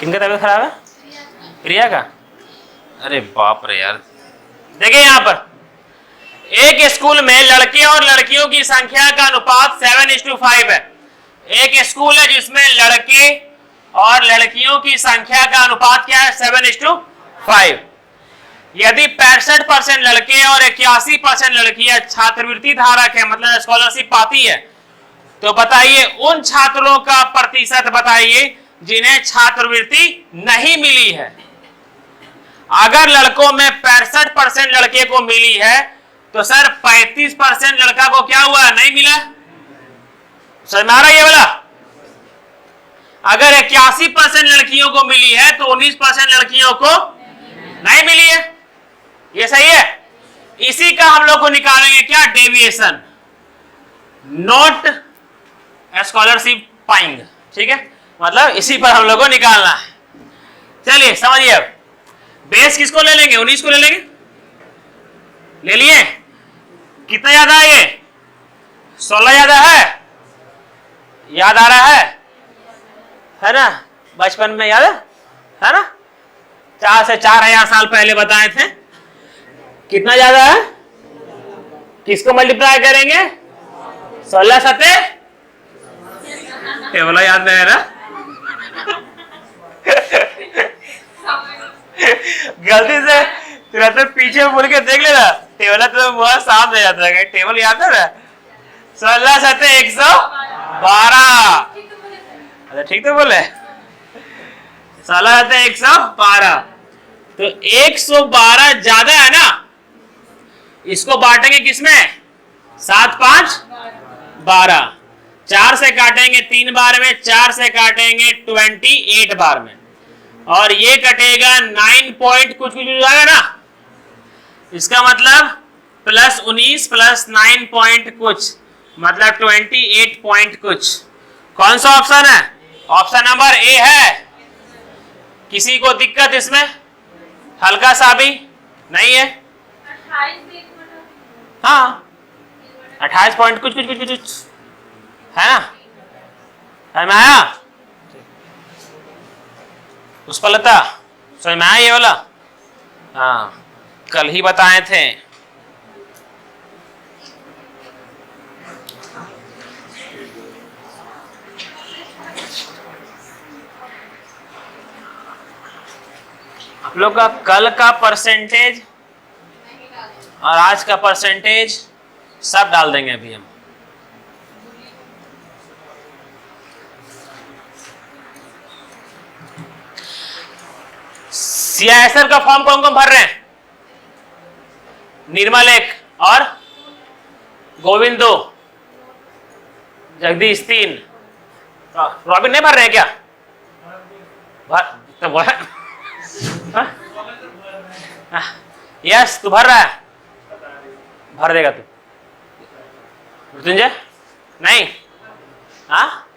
किनका तबीयत खराब है? प्रिया का। अरे बाप रे यार, देखिए यहाँ पर एक स्कूल में लड़के और लड़कियों की संख्या का अनुपात 7:5 है। एक स्कूल है जिसमें लड़के और लड़कियों की संख्या का अनुपात क्या है? 7:5। यदि 65% लड़के और 81% लड़कियां छात्रवृत्ति धारक है, मतलब स्कॉलरशिप पाती है, तो बताइए उन छात्रों का प्रतिशत बताइए जिन्हें छात्रवृत्ति नहीं मिली है। अगर लड़कों में 65% लड़के को मिली है तो सर 35% लड़का को क्या हुआ? नहीं मिला। समझ में आ रहा है ये वाला? अगर 81% लड़कियों को मिली है तो 19% लड़कियों को नहीं मिली है। ये सही है। इसी का हम लोग को निकालेंगे क्या? डेविएशन, नॉट स्कॉलरशिप पाएंगे। ठीक है, मतलब इसी पर हम लोग को निकालना है। चलिए समझिए, अब बेस किसको ले लेंगे? 19 को ले लेंगे। ले लिए? कितना ज्यादा है ये? 16 ज्यादा है? याद आ रहा है ना? बचपन में याद है ना? 4 से 4000 साल पहले बताए थे। कितना ज्यादा है? किसको मल्टीप्लाई करेंगे? 16 सते टेबल याद नहीं है ना? गलती से तुरंत पीछे मुड़ के देख लेना, टेबल तो बहुत साफ नहीं जाता है। टेबल याद है ना? 16 सते 112। अच्छा ठीक तो बोले, 16 सते 112। तो 112 ज्यादा है ना? इसको बांटेंगे किसमें? 7 5 12। 4 से काटेंगे 3 बार में, 4 से काटेंगे 28 बार में, और ये कटेगा 9 पॉइंट कुछ कुछ जाएगा ना। इसका मतलब प्लस 19 प्लस 9 पॉइंट कुछ, मतलब 28 पॉइंट कुछ। कौन सा ऑप्शन है? ऑप्शन नंबर ए है। किसी को दिक्कत इसमें? हल्का सा भी नहीं है? हाँ 28 पॉइंट कुछ कुछ कुछ कुछ है ना? समझ में आया? पुष्पलता समझ में आया ये वाला? हाँ कल ही बताए थे। आप लोग का कल का परसेंटेज और आज का परसेंटेज सब डाल देंगे अभी हम। सीआईएसएफ का फॉर्म कौन कौन भर रहे हैं? निर्मल 1 और गोविंद 2, जगदीश 3, रॉबिन नहीं भर रहे हैं क्या? भर यस तू भर रहा है, भर देगा तू। मृत्युंजय नहीं? हाँ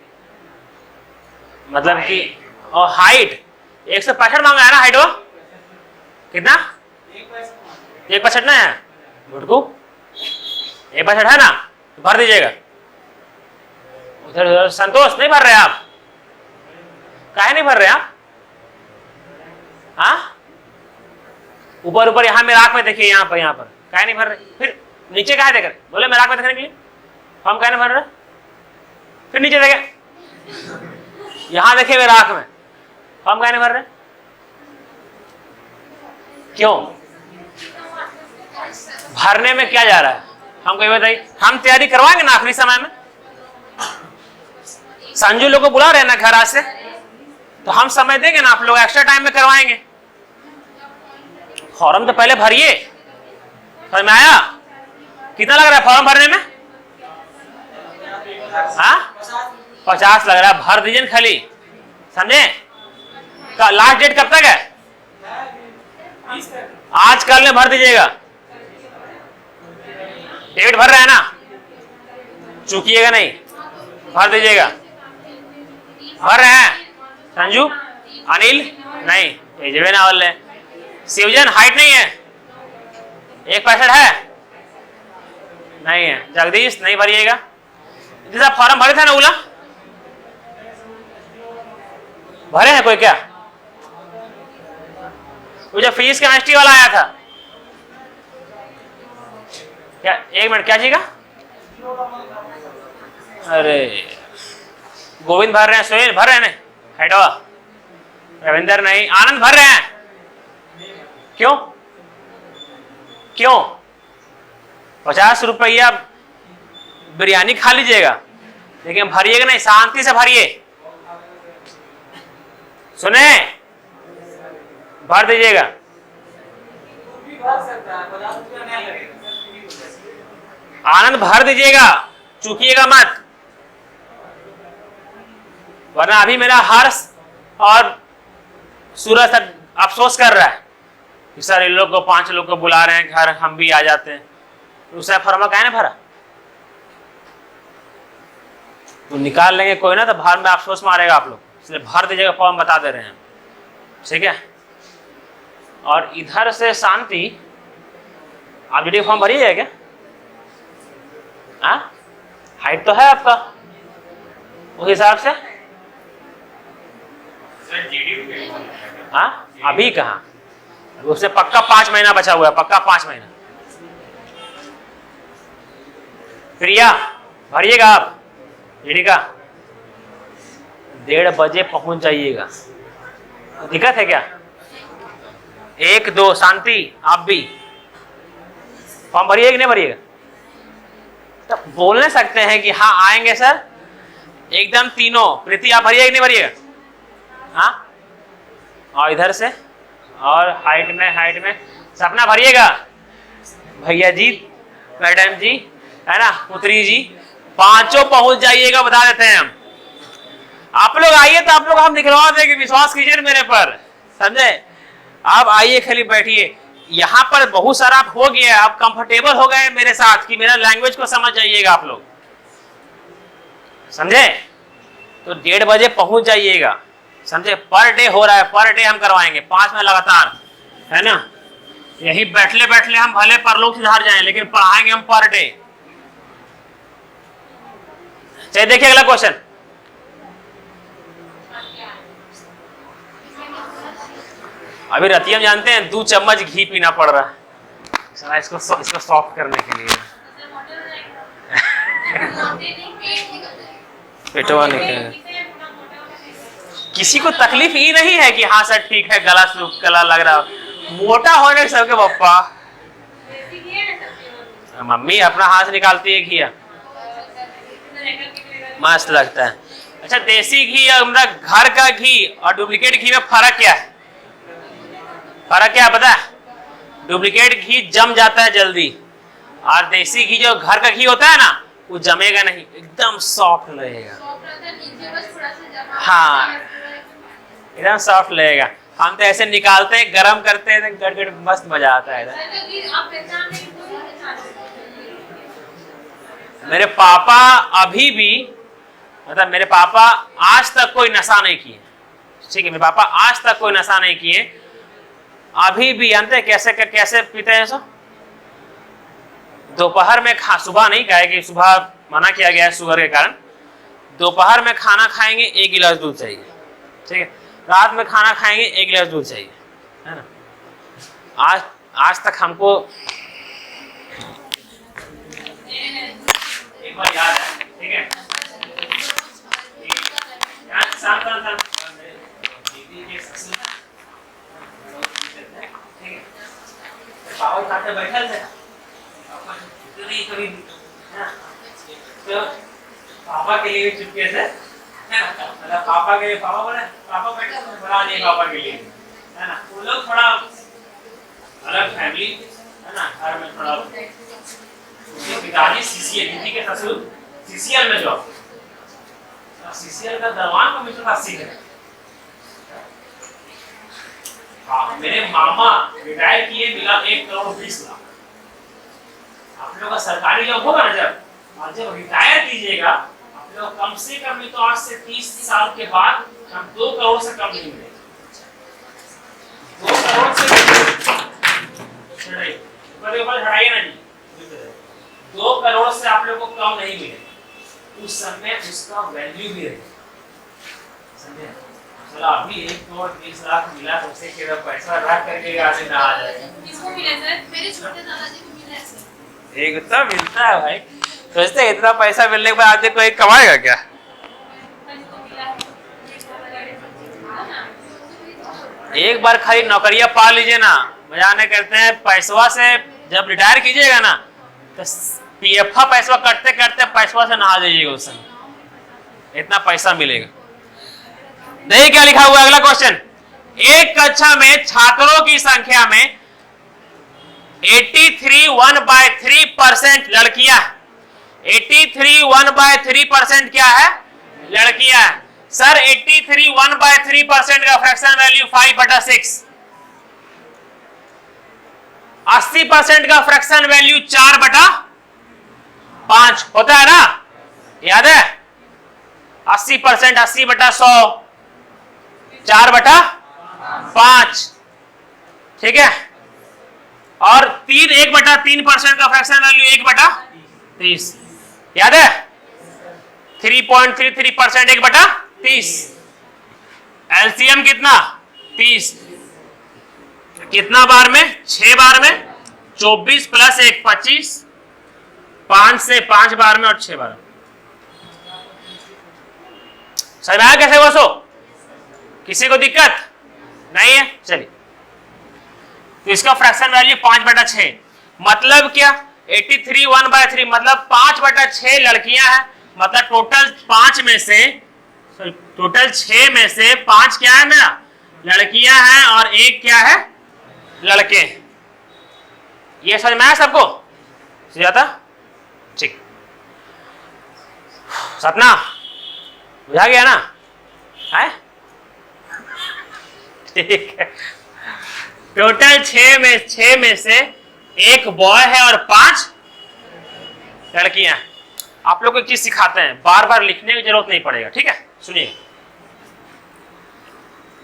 मतलब कि और हाइट 165 मांगा है ना? हाइट वो कितना? 165 ना है? भुटकू 165 है ना? तो भर दीजिएगा। उधर संतोष नहीं भर रहे आप? काहे नहीं भर रहे आप? हाँ ऊपर ऊपर यहाँ मेरे आंख में देखिए, यहाँ पर काहे नहीं भर रहे? फिर नीचे काहे देख रहे? बोले मेरे आंख में देखने के लिए हम काहे नहीं भर रहे? फिर नीचे देखे, यहाँ देखे मेरे आंख में, हम काहे नहीं भर रहे? क्यों? भरने में क्या जा रहा है हमको ये बताइए। हम तैयारी करवाएंगे ना आखिरी समय में। संजू लोग को बुला रहे हैं ना घर आज से, तो हम समय देंगे ना, आप लोग एक्स्ट्रा टाइम में करवाएंगे। फॉर्म तो पहले भरिए। समझ में आया? कितना लग रहा है फॉर्म भरने में? हाँ 50 लग रहा है। भर दीजिए खाली, समझे? लास्ट डेट कब तक है? आज कल में भर दीजिएगा। डेट भर रहा है ना? चूकिएगा नहीं, भर दीजिएगा। भर रहे हैं संजू? अनिल नहीं? एजवे ना वाले शिवजन हाइट नहीं है? 165 है? नहीं है। जगदीश नहीं भरिएगा। जैसा फॉर्म भरे थे ना ओला, भरे हैं कोई क्या? वो जो फिजिक्स केमिस्ट्री वाला आया था, क्या एक मिनट क्या चीज का? अरे गोविंद भर रहे हैं, सुनील भर रहे हैं, हेडवा रविंदर नहीं, आनंद भर रहे हैं। क्यों क्यों? 50 रुपया बिरयानी खा लीजिएगा, लेकिन भरिएगा नहीं, शांति से भरिए। सुने, भर दीजिएगा। आनंद भर दीजिएगा, चूकिएगा मत, वरना अभी मेरा हर्ष और सूरज सर अफसोस कर रहा है कि सर इन लोग को 5 लोग को बुला रहे हैं घर, हम भी आ जाते हैं। तो उसे फॉर्मा काहे ना भरा? तो निकाल लेंगे कोई ना, तो बाहर में अफसोस मारेगा आप लोग, इसलिए भर दीजिएगा फॉर्म, बता दे रहे हैं, ठीक है। और इधर से शांति, आप जीडी फॉर्म भरिए है क्या? हाँ, हाइट तो है आपका उस हिसाब से। हाँ, अभी कहाँ, उससे पक्का 5 महीना बचा हुआ है, पक्का 5 महीना। प्रिया भरिएगा आप जीडी का, 1:30 बजे पहुंच जाइएगा। दिक्कत है क्या? 1 2 शांति, आप भी फॉर्म भरिएगा कि नहीं भरिएगा? तो बोलने सकते हैं कि हाँ आएंगे सर, एकदम तीनों। प्रीति आप भरिएगा कि नहीं भरिएगा? हाँ, और इधर से, और हाइट में सपना भरिएगा। भैया जी, मैडम जी, है ना, पुत्री जी, 5 पहुंच जाइएगा, बता देते हैं हम। आप लोग आइए तो आप लोग हम दिखवा देंगे, विश्वास कीजिए मेरे पर, समझे। आप आइए, खाली बैठिए। यहाँ पर बहुत सारा आप हो गया, आप कंफर्टेबल हो गए मेरे साथ कि मेरा लैंग्वेज को समझ जाइएगा आप लोग, समझे। तो 1:30 बजे पहुंच जाइएगा, समझे। पर डे हो रहा है, पर डे हम करवाएंगे 5 में लगातार, है ना। यही बैठले बैठले हम भले परलोक सुधार जाएं, लेकिन पढ़ाएंगे हम पर डे। चलिए देखिए अगला क्वेश्चन। अभी रतियम जानते हैं 2 चम्मच घी पीना पड़ रहा है इसको सॉफ्ट करने के लिए। पेटवा निकलेगा। किसी को तकलीफ ये नहीं है कि हाँ सर ठीक है, गला लग रहा, मोटा होने सबके पप्पा। मम्मी अपना हाथ निकालती है घी, मस्त लगता है। अच्छा, देसी घी और घर का घी और डुप्लीकेट घी में फर्क क्या है? फर्क क्या पता है? डुप्लीकेट घी जम जाता है जल्दी, और देसी घी जो घर का घी होता है ना, वो जमेगा नहीं, एकदम सॉफ्ट लगेगा। हाँ, एकदम सॉफ्ट लगेगा। हम तो ऐसे निकालते हैं, गरम करते हैं, गड़गड़ मस्त मजा आता है। मेरे पापा अभी भी, मतलब मेरे पापा आज तक कोई नशा नहीं किए, ठीक है। मेरे पापा आज तक कोई नशा नहीं किए, अभी भी जानते हैं कैसे पीते हैं सो। दोपहर में सुबह नहीं खाए कि सुबह मना किया गया है शुगर के कारण। दोपहर में खाना खाएंगे 1 गिलास दूध चाहिए, ठीक है। रात में खाना खाएंगे 1 गिलास दूध चाहिए, है ना। आज तक हमको एक बार याद है, ठीक है। पापा खाते बैठल थे, तो पापा के लिए चुपके से, मतलब पापा के लिए, पापा बोले पापा बैठे बना नहीं पापा के लिए, है ना। वो लोग थोड़ा अलग फैमिली, है ना, घर में थोड़ा। उसके पिताजी सीसीएल, दीदी के ससुर सीसीएल में जॉब, सीसीएल का दरवान कमिश्नर था सीधे। मेरे मामा रिटायर किए, मिला 1 करोड़ 20 लाख। आप लोगों का सरकारी जॉब होगा ना, जब रिटायर कीजिएगा आप लोग, कम से कम तो आज से 30 साल के बाद हम 2 करोड़ से कम नहीं मिलेंगे। 2 करोड़ से हटाइए ना जी, 2 करोड़ से आप लोग को कम नहीं मिलेगा। उस समय उसका वैल्यू भी रहेगा, समझे। चलो अभी 1 करोड़ 20 लाख मिला तो उससे केवल पैसा रख करके आगे ना आ जाएगा। किसको मिला सर? मेरे छोटे दादाजी को मिला है सर। एक तो मिलता है भाई, सोचते इतना पैसा मिलने के बाद आदमी कोई कमाएगा क्या? एक बार खाली नौकरियां पा लीजिए ना, बजाने करते हैं पैसवा से जब रिटायर कीजिएगा ना तो पीएफ पैसा कटते करते पैसवा से नहा जाइएगा उस समय, इतना पैसा मिलेगा। नहीं क्या लिखा हुआ अगला क्वेश्चन, एक कक्षा में छात्रों की संख्या में 83 1/3% लड़कियां, 83 1/3% क्या है? लड़कियां है। सर 83 1/3% का फ्रैक्शन वैल्यू 5/6, 80% का फ्रैक्शन वैल्यू 4/5 होता है ना, याद है? 80% 80/100 4/5, ठीक है। और 1/3% का फ्रैक्शन वैल्यू 1/30, याद है? 3.33% 1/30। एलसीएम कितना? 30। कितना बार में? 6 बार में। 24 + 1 25, 5 से 5 बार में और 6 बार में। समझ में आया कैसे बसो? किसी को दिक्कत नहीं है? चलिए, तो इसका फ्रैक्शन वैल्यू 5/6, मतलब क्या? 83 1/3 मतलब 5/6 लड़कियां हैं, मतलब टोटल 5 में से, टोटल 6 में से 5 क्या है मेरा? लड़कियां हैं और 1 क्या है? लड़के। ये समझ में आया सबको? समझ आता? ठीक, सपना बुझा गया ना? है ठीक है। टोटल 6 में से 1 बॉय है और 5 लड़कियां हैं। आप लोग को एक चीज सिखाते हैं, बार बार लिखने की जरूरत नहीं पड़ेगा, ठीक है? सुनिए,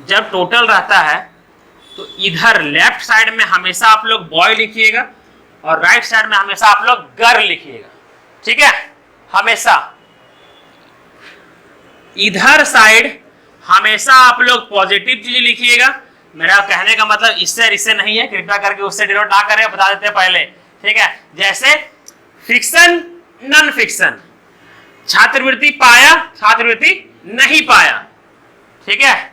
जब टोटल रहता है तो इधर लेफ्ट साइड में हमेशा आप लोग बॉय लिखिएगा और राइट साइड में हमेशा आप लोग गर्ल लिखिएगा, ठीक है? हमेशा इधर साइड हमेशा आप लोग पॉजिटिव चीज लिखिएगा। मेरा कहने का मतलब इससे और इससे नहीं है, कृपया करके उससे डिनोट ना करें, बता देते हैं पहले, ठीक है? जैसे फिक्शन नॉन फिक्शन, छात्रवृत्ति पाया छात्रवृत्ति नहीं पाया, ठीक है?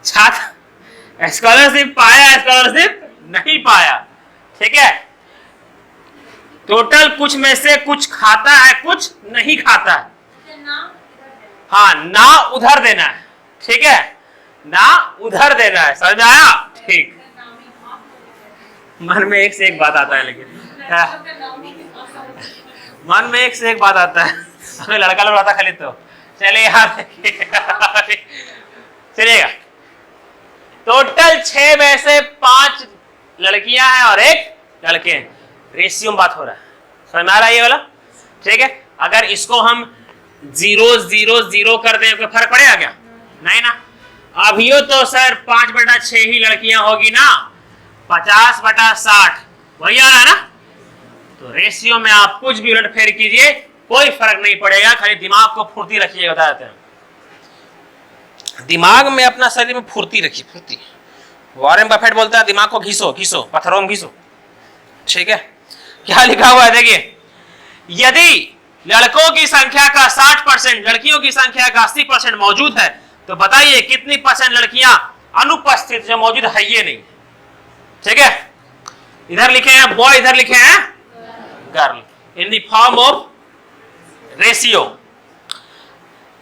छात्र स्कॉलरशिप पाया स्कॉलरशिप नहीं पाया, ठीक है? टोटल कुछ में से कुछ खाता है कुछ नहीं खाता है। हाँ, ना उधर देना है, ठीक है? ना उधर देना है, समझ में आया? ठीक, मन में एक से एक बात आता है, लेकिन मन में एक से एक बात आता है। अगर लड़का लोग आता खाली तो चलिए यार चलिएगा। टोटल 6 में से 5 लड़कियां हैं और 1 लड़के हैं। रेशियो में बात हो रहा है, समझ में आ रहा है ये वाला? ठीक है। अगर इसको हम 0 0 0 कर दें कोई फर्क पड़ेगा क्या? नहीं ना। अभियो तो सर 5/6 ही लड़कियां होगी ना, 50/60 वही आ रहा है ना। तो रेशियो में आप कुछ भी उलट फेर कीजिए, कोई फर्क नहीं पड़ेगा, खाली दिमाग को फुर्ती रखिए। बताते हैं दिमाग में, अपना शरीर में फुर्ती रखिए, फुर्ती। वॉरेन बफेट बोलता है दिमाग को घिसो घिसो, पत्थरों में घिसो, ठीक है? क्या लिखा हुआ है देखिए, यदि लड़कों की संख्या का 60%, लड़कियों की संख्या का 80% मौजूद है, तो बताइए कितनी % लड़कियां अनुपस्थित, जो मौजूद है ये नहीं, ठीक है? इधर लिखे हैं बॉय, इधर लिखे हैं girl, in the form of ratio.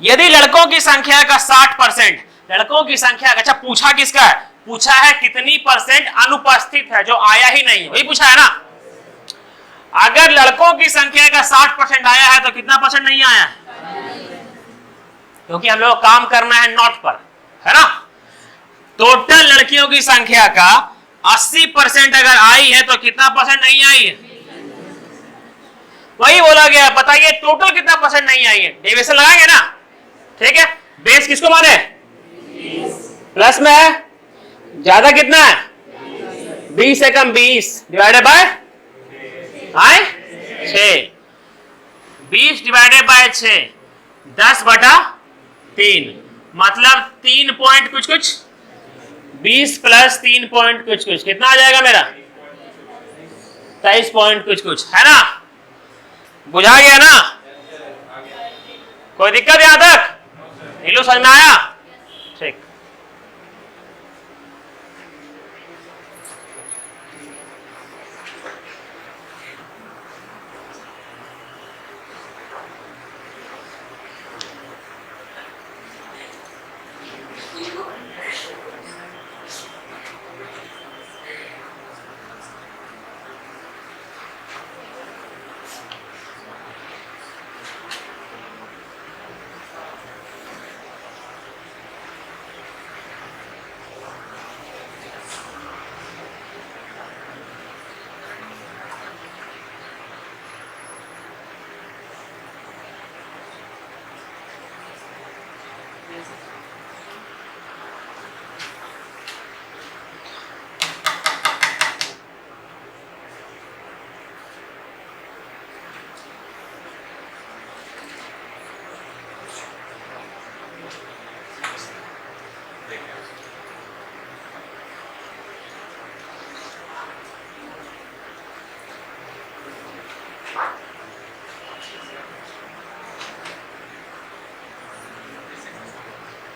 यदि लड़कों की संख्या का 60%, लड़कों की संख्या, अच्छा पूछा किसका है? पूछा है कितनी % अनुपस्थित है, जो आया ही नहीं, वही पूछा है ना। अगर लड़कों की संख्या का 60% आया है तो कितना % नहीं आया है? क्योंकि हम लोग काम करना है नोट पर, है ना। टोटल लड़कियों की संख्या का 80% अगर आई है तो कितना % नहीं आई है? वही बोला गया। बताइए टोटल कितना % नहीं आई है? डेविएशन लगाएंगे ना, ठीक है? बेस किसको माने? प्लस में है, ज्यादा कितना है? 20 से कम 20 डिवाइडेड बाय 6, 20 डिवाइडेड बाय 6, 10/3, मतलब 3 पॉइंट कुछ कुछ, 20 प्लस 3 पॉइंट कुछ कुछ, कितना आ जाएगा मेरा? 23 पॉइंट कुछ कुछ, है ना? बुझा गया ना? कोई दिक्कत यहां तक? नीलू समझ में आया? ठीक।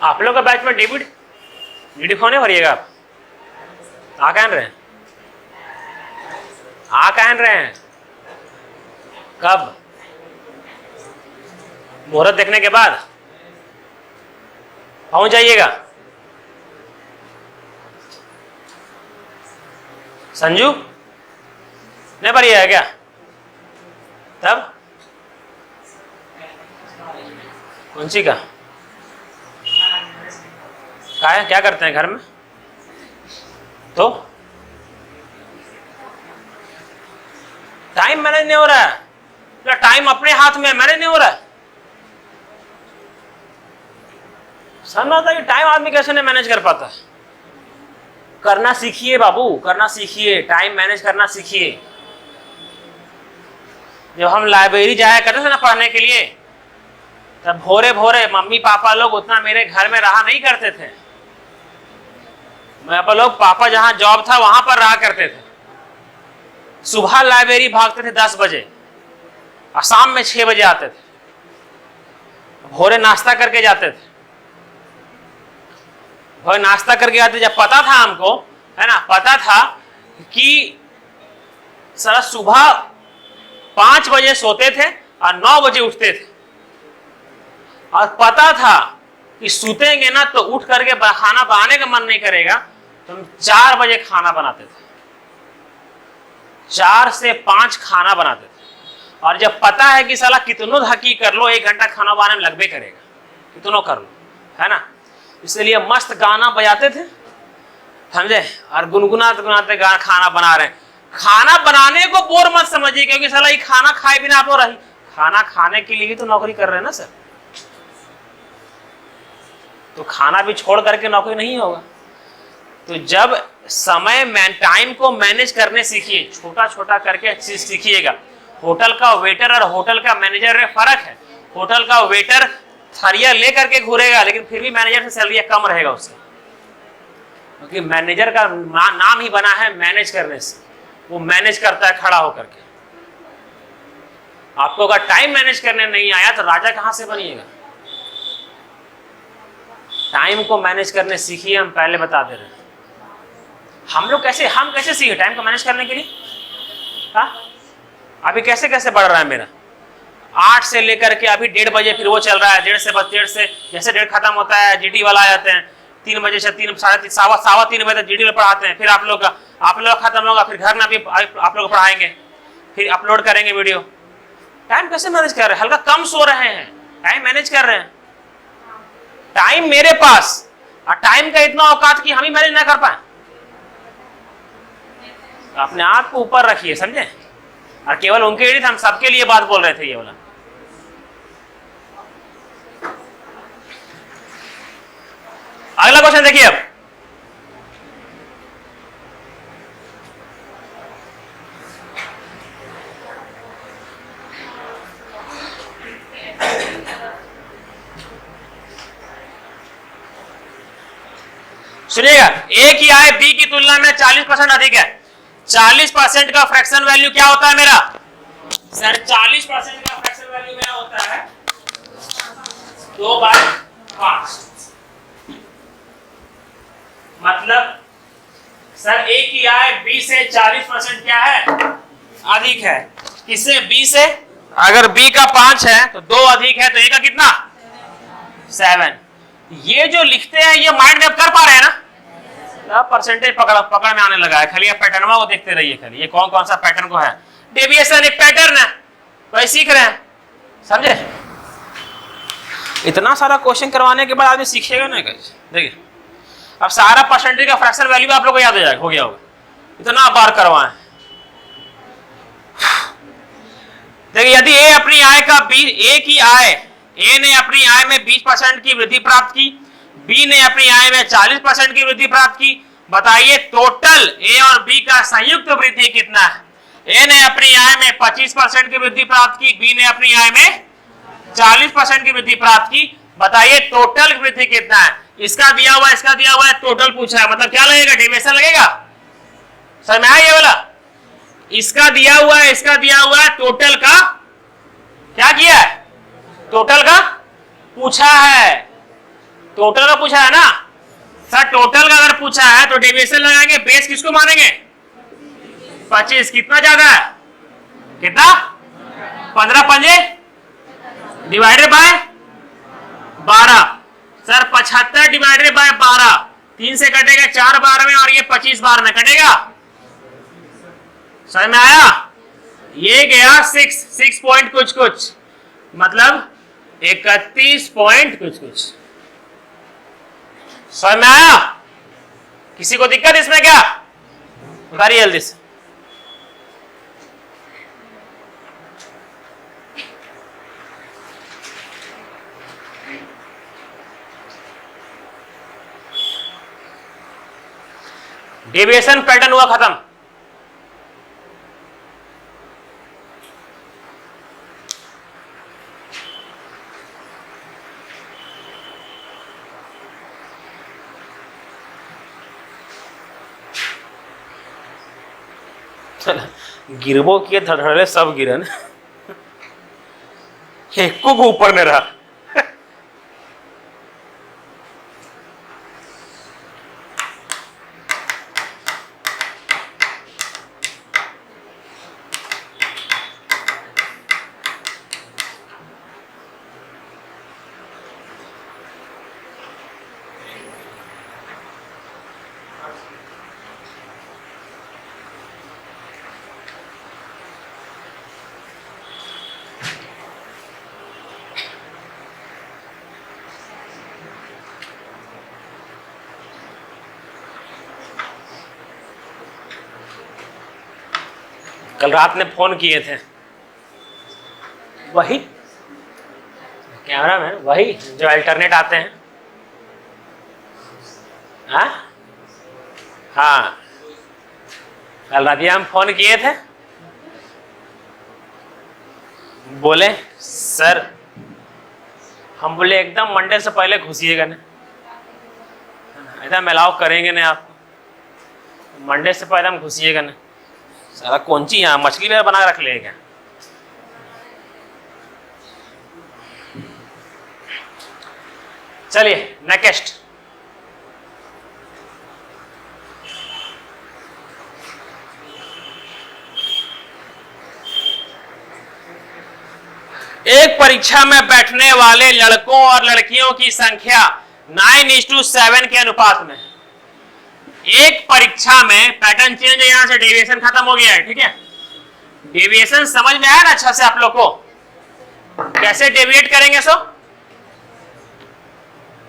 आप लोग का बैच में डेबिट डीडी फोन भरिएगा आप? आ कहन रहे हैं? आ कहन रहे हैं? कब? मुहूर्त देखने के बाद पहुंच जाइएगा। संजू नहीं भरिएगा क्या? तब कौन सी का? क्या करते हैं घर में? तो टाइम मैनेज नहीं हो रहा है। टाइम अपने हाथ में मैनेज नहीं हो रहा है। समझ आता है कि टाइम आदमी कैसे नहीं मैनेज कर पाता है। करना सीखिए बाबू, करना सीखिए, टाइम मैनेज करना सीखिए। जब हम लाइब्रेरी जाया करते थे ना पढ़ने के लिए, तब भोरे भोरे मम्मी पापा लोग उतना मेरे घर में रहा नहीं करते थे। लोग पापा जहां जॉब था वहां पर रहा करते थे। सुबह लाइब्रेरी भागते थे 10 बजे और शाम में 6 बजे आते थे। भोरे नाश्ता करके जाते थे। भोरे नाश्ता करके आते, जब पता था हमको, है ना, पता था कि सारा सुबह 5 बजे सोते थे और 9 बजे उठते थे। और पता था कि सूतेंगे ना तो उठ करके खाना बनाने का मन नहीं करेगा, तो हम 4 बजे खाना बनाते थे। 4 से 5 खाना बनाते थे। और जब पता है कि साला कितनों धकी कर लो, 1 घंटा खाना बनाने में लगभग करेगा, कितनों कर लो, है ना, इसलिए मस्त गाना बजाते थे, समझे, और गुनगुनाते गुनाते गाना खाना बना रहे हैं। खाना बनाने को बोर मत समझिए, क्योंकि साला ये खाना खाए बिना आप लोग रही, खाना खाने के लिए ही तो नौकरी कर रहे हैं ना सर। तो खाना भी छोड़ करके नौकरी नहीं होगा। तो जब समय टाइम को मैनेज करने सीखिए, छोटा छोटा करके चीज सीखिएगा। होटल का वेटर और होटल का मैनेजर में फर्क है। होटल का वेटर थरिया ले करके घूरेगा, लेकिन फिर भी मैनेजर से सैलरी कम रहेगा उसका, क्योंकि मैनेजर का नाम ही बना है मैनेज करने से। वो मैनेज करता है खड़ा होकर के। आपको अगर टाइम मैनेज करने नहीं आया तो राजा कहां से बनिएगा। टाइम को मैनेज करने सीखिए, हम पहले बता दे रहे हैं। हम कैसे सीखे टाइम को मैनेज करने के लिए? अभी कैसे कैसे बढ़ रहा है मेरा? 8 से लेकर के अभी 1:30 बजे फिर वो चल रहा है। 1:30 से बस 1:30 से जैसे 1:30 खत्म होता है, जीडी वाला आ जाते हैं। 3 बजे से 3 साढ़े 3 सवा 3 बजे तक जीडी वाला पढ़ाते हैं। फिर आप लोग खत्म होगा, फिर घर में भी आप लोग पढ़ाएंगे, फिर अपलोड करेंगे वीडियो। टाइम कैसे मैनेज कर रहे हैं? हल्का कम सो रहे हैं, टाइम मैनेज कर रहे हैं। टाइम मेरे पास, और टाइम का इतना औकात कि हम ही मैनेज ना कर पाए। अपने आप को ऊपर रखिए, समझे। और केवल उनके लिए, हम सबके लिए बात बोल रहे थे ये वाला। अगला क्वेश्चन देखिए अब। सुनिएगा, ए की आय बी की तुलना में 40% अधिक है। 40% का फ्रैक्शन वैल्यू क्या होता है मेरा सर? 40% का फ्रैक्शन वैल्यू मेरा होता है 2/5। मतलब सर ए की आय बी से 40% क्या है? अधिक है। किससे? बी से। अगर बी का 5 है तो 2 अधिक है, तो ए का कितना? 7। ये जो लिखते हैं ये माइंड में कर पा रहे हैं ना? परसेंटेज पकड़ में आने लगा है। खाली आप पैटर्न को देखते रहिए, खाली ये कौन कौन सा पैटर्न को है। डेविएशन एक पैटर्न है, वही सीख रहे हैं, समझे? इतना सारा क्वेश्चन करवाने के बाद आदमी सीखेगा ना गाइस। देखिए अब सारा परसेंटेज का फ्रैक्शन वैल्यू आप लोग को याद हो गया होगा, इतना बार करवाएं। देखिए यदि ए अपनी आय का ए ने अपनी आय में 20% की वृद्धि प्राप्त की, बी ने अपनी आय में 40% की वृद्धि प्राप्त की, बताइए टोटल ए और बी का संयुक्त वृद्धि कितना है? ए ने अपनी आय में 25% की वृद्धि प्राप्त की, बी ने अपनी आय में 40% की वृद्धि प्राप्त की, बताइए टोटल वृद्धि कितना है? इसका दिया हुआ इसका दिया हुआ है, टोटल पूछा है, मतलब क्या लगेगा? डेविएशन लगेगा। समझ में आया ये वाला? इसका दिया हुआ है इसका दिया हुआ है, टोटल का क्या किया है? टोटल का पूछा है, टोटल का पूछा है ना सर। टोटल का अगर पूछा है तो डेविएशन लगाएंगे, बेस किसको मानेंगे? 25। कितना ज्यादा है? कितना? 15 पंजे divided by 12 sir. 75 divided by 12, 3 से कटेगा 4 बार में, और ये 25 बार में कटेगा। समझ में आया? ये गया 6 पॉइंट कुछ, मतलब 31 पॉइंट कुछ। समझ में आया? किसी को दिक्कत इसमें क्या? बताइए जल्दी से। डेविएशन पैटर्न हुआ खत्म। गिरबो किए धड़धड़े सब गिरन, एक को ऊपर नहीं रहा। कल रात ने फोन किए थे, वही कैमरा मैन, वही जो अल्टरनेट आते हैं। हाँ कल रात हम फोन किए थे, बोले सर, हम बोले एकदम मंडे से पहले घुसिएगा ना, एकदम अलाउ करेंगे ना आप, मंडे से पहले हम घुसिएगा ना। सारा कौनची यहाँ मछली वगैरह बना रख लेगा। चलिए नेक्स्ट। एक परीक्षा में बैठने वाले लड़कों और लड़कियों की संख्या 9:7 के अनुपात में। एक परीक्षा में पैटर्न चेंज है, यहां से डेविएशन खत्म हो गया है, ठीक है? डेविएशन समझ में आया ना अच्छा से आप लोग को? कैसे डेविएट करेंगे सो?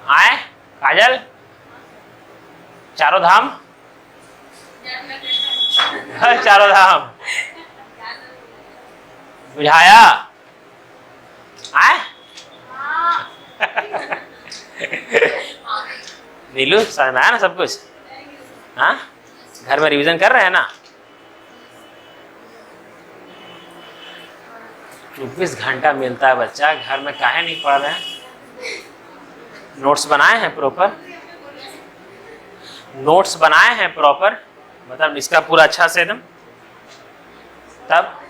आए काजल, चारों धाम चारों धाम बुझाया? आए नीलू समझ में आया ना सब कुछ? हाँ घर में रिवीजन कर रहे हैं ना? 24 घंटा मिलता है बच्चा, घर में काहे नहीं पढ़ रहे हैं? नोट्स बनाए हैं प्रॉपर? नोट्स बनाए हैं प्रॉपर, मतलब इसका पूरा अच्छा से एकदम, तब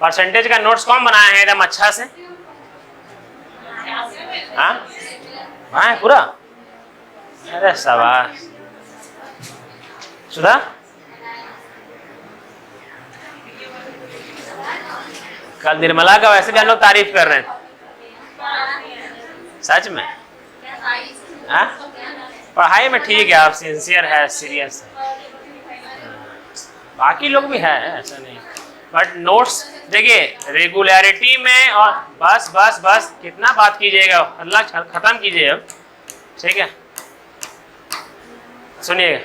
परसेंटेज का नोट्स कौन बनाया है एकदम अच्छा से? हाँ पूरा, अरे शाबाश सुधा। कल निर्मला का वैसे भी हम लोग तारीफ कर रहे थे, सच में। हाँ पढ़ाई में ठीक है, आप सिंसियर है, सीरियस है, बाकी लोग भी है ऐसा नहीं, बट नोट्स देखिए रेगुलरिटी में, और बस बस बस कितना बात कीजिएगा, अल्लाह खत्म कीजिए अब, ठीक है। सुनिएगा,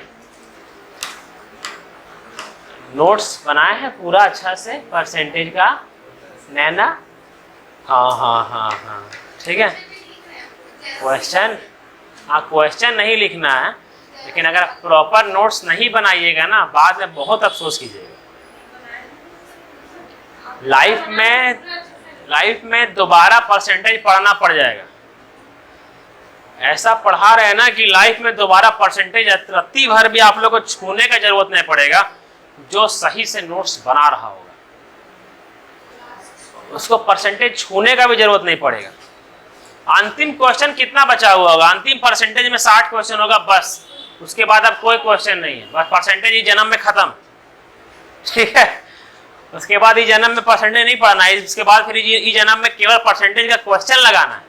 नोट्स बनाए हैं पूरा अच्छा से परसेंटेज का, नैना। हाँ हाँ हाँ हाँ ठीक है। क्वेश्चन, हाँ क्वेश्चन नहीं लिखना है, लेकिन अगर प्रॉपर नोट्स नहीं बनाइएगा ना, बाद में बहुत अफसोस कीजिएगा। लाइफ में दोबारा परसेंटेज पढ़ना पड़ जाएगा। ऐसा पढ़ा रहे हैं ना कि लाइफ में दोबारा परसेंटेज रत्ती भर भी आप लोग को छूने का जरूरत नहीं पड़ेगा, जो सही से नोट्स बना रहा होगा उसको परसेंटेज छूने का भी जरूरत नहीं पड़ेगा। अंतिम क्वेश्चन कितना बचा हुआ होगा? अंतिम परसेंटेज में 60 क्वेश्चन होगा बस, उसके बाद अब कोई क्वेश्चन नहीं है, बस परसेंटेज ही जन्म में खत्म, ठीक है। उसके बाद ई जन्म में परसेंटेज नहीं पढ़ना है, इसके बाद फिर ई जन्म में केवल परसेंटेज का क्वेश्चन लगाना है।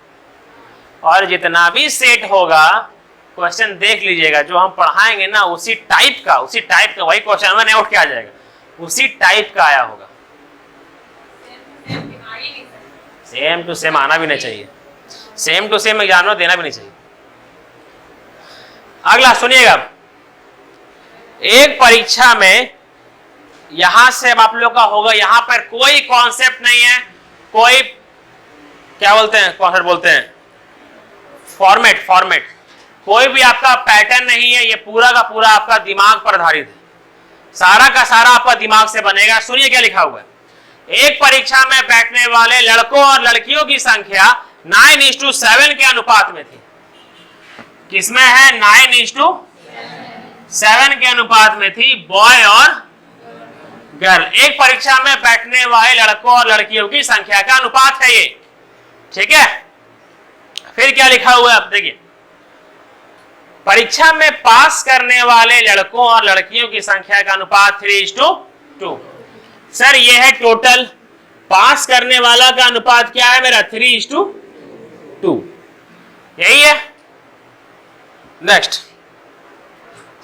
और जितना भी सेट होगा क्वेश्चन देख लीजिएगा, जो हम पढ़ाएंगे ना उसी टाइप का वही क्वेश्चन में नोट किया जाएगा, उसी टाइप का आया होगा। सेम टू सेम आना भी नहीं चाहिए, सेम टू सेम एग्जाम में देना भी नहीं चाहिए। अगला सुनिएगा, एक परीक्षा में यहां से आप लोग का होगा, यहां पर कोई कॉन्सेप्ट नहीं है, कोई क्या बोलते हैं, कॉन्सेप्ट बोलते हैं फॉर्मेट, कोई भी आपका पैटर्न नहीं है, ये पूरा का पूरा आपका दिमाग पर आधारित है, सारा का सारा आपका दिमाग से बनेगा। सुनिए क्या लिखा हुआ है, एक परीक्षा में बैठने वाले लड़कों और लड़कियों की संख्या 9:7 के अनुपात में थी। किसमें है? 9:7 के अनुपात में थी, बॉय और गर्ल। एक परीक्षा में बैठने वाले लड़कों और लड़कियों की संख्या का अनुपात है ये, ठीक है। फिर क्या लिखा हुआ है अब देखिए, परीक्षा में पास करने वाले लड़कों और लड़कियों की संख्या का अनुपात 3:2। सर ये है टोटल, पास करने वाला का अनुपात क्या है मेरा? 3:2, यही है। नेक्स्ट,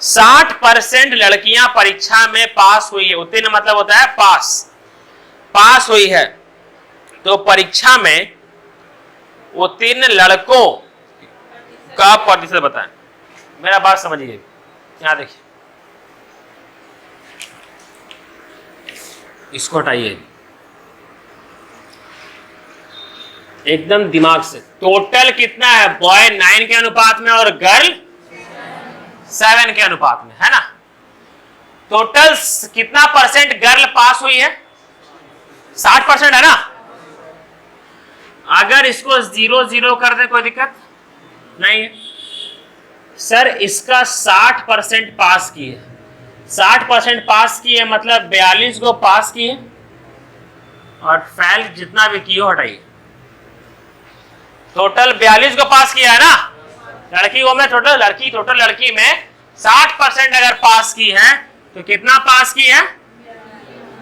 60% लड़कियां परीक्षा में पास हुई है, उत्तीर्ण मतलब होता है पास हुई है, तो परीक्षा में उत्तीर्ण लड़कों का प्रतिशत बताएं। मेरा बात समझिए, यहां देखिए, इसको हटाइए एकदम दिमाग से। टोटल कितना है? बॉय 9 के अनुपात में और गर्ल 7 के अनुपात में, है ना। टोटल कितना परसेंट गर्ल पास हुई है? 60% है ना। अगर इसको 0-0 कर दे कोई दिक्कत नहीं है। सर इसका 60% पास की है, 60% पास की है मतलब 42 को पास की है, और फेल जितना भी की हो हटाइए। टोटल 42 को पास किया है ना, लड़कियों में टोटल लड़की में 60% अगर पास की है तो कितना पास की है?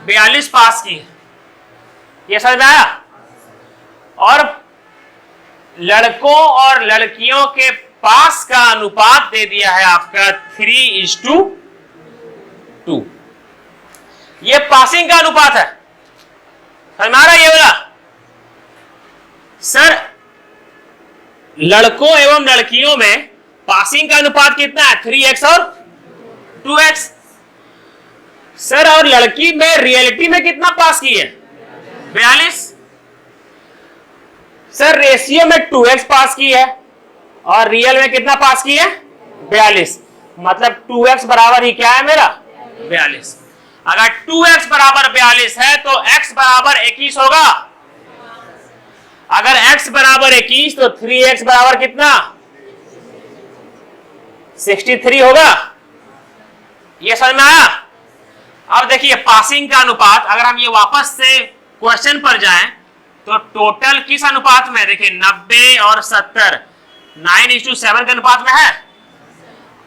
42 पास की है। ये समझ में आया? और लड़कों और लड़कियों के पास का अनुपात दे दिया है आपका 3:2। ये पासिंग का अनुपात है, समझ में आ रहा है ये वाला? सर लड़कों एवं लड़कियों में पासिंग का अनुपात कितना है? 3x और 2x। सर और लड़की में रियलिटी में कितना पास की है? 42। सर रेशियो में 2x पास की है और रियल में कितना पास की है? 42। मतलब 2x बराबर ही क्या है मेरा? 42। अगर 2x बराबर 42 है तो x बराबर 21 होगा। अगर x बराबर 21 तो 3x बराबर कितना? 63 होगा। ये समझ में आया? अब देखिए पासिंग का अनुपात, अगर हम ये वापस से क्वेश्चन पर जाएं तो टोटल किस अनुपात में, देखिए 90 और 70 9:7 के अनुपात में है।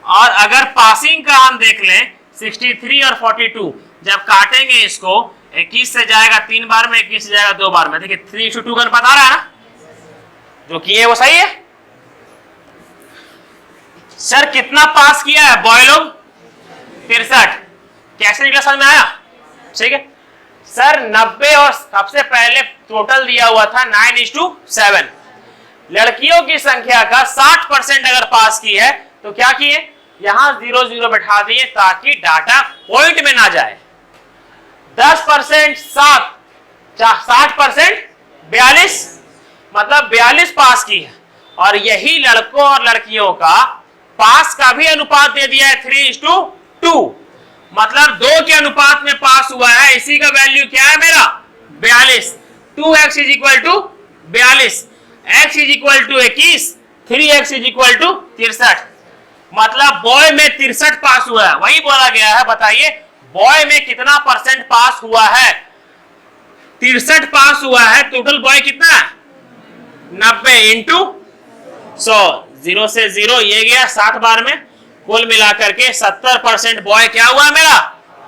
और अगर पासिंग का हम देख लें 63 और 42, जब काटेंगे इसको 21 से जाएगा 3 बार में, 21 से जाएगा 2 बार में, देखिए 3:2 का अनुपात आ रहा है ना, जो किए वो सही है। सर कितना पास किया है बॉय लोग? 63। कैसे निकला समझ में आया? ठीक है सर 90 और सबसे पहले टोटल दिया हुआ था 9:7। लड़कियों की संख्या का 60% अगर पास की है तो क्या किए, यहां 0 0 बैठा दिए ताकि डाटा पॉइंट में ना जाए। 10% 7, 60% 42, मतलब 42 पास की है। और यही लड़कों और लड़कियों का पास का भी अनुपात दे दिया है 3:2, मतलब 2 के अनुपात में पास हुआ है। इसी का वैल्यू क्या है मेरा 42। 2x = 42, x = 21, 3x = 63, मतलब बॉय में 63 पास हुआ है। वही बोला गया है, बताइए बॉय में कितना % पास हुआ है? 63 पास हुआ है। टोटल बॉय कितना है 90 × 100, 0 से 0 ये गया 7 बार में, कुल मिलाकर के 70% बॉय क्या हुआ मेरा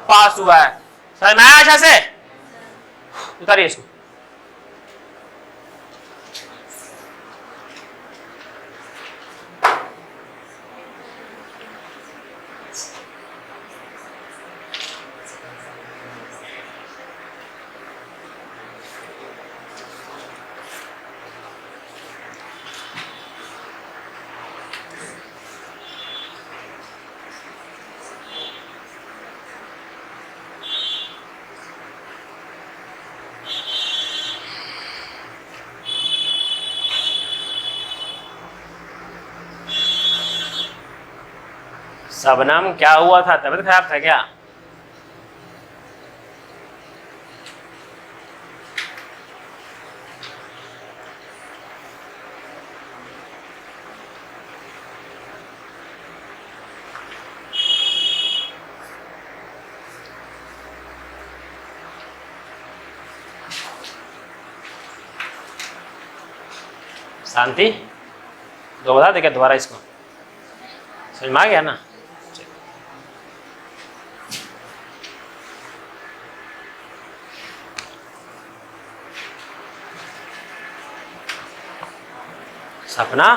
पास हुआ है। समझ में आया अच्छा से? उतारिए इसको। शबनम क्या हुआ था, तबीयत खराब था क्या? शांति दो बता दे क्या दोबारा इसको, समझ में आ गया ना? सपना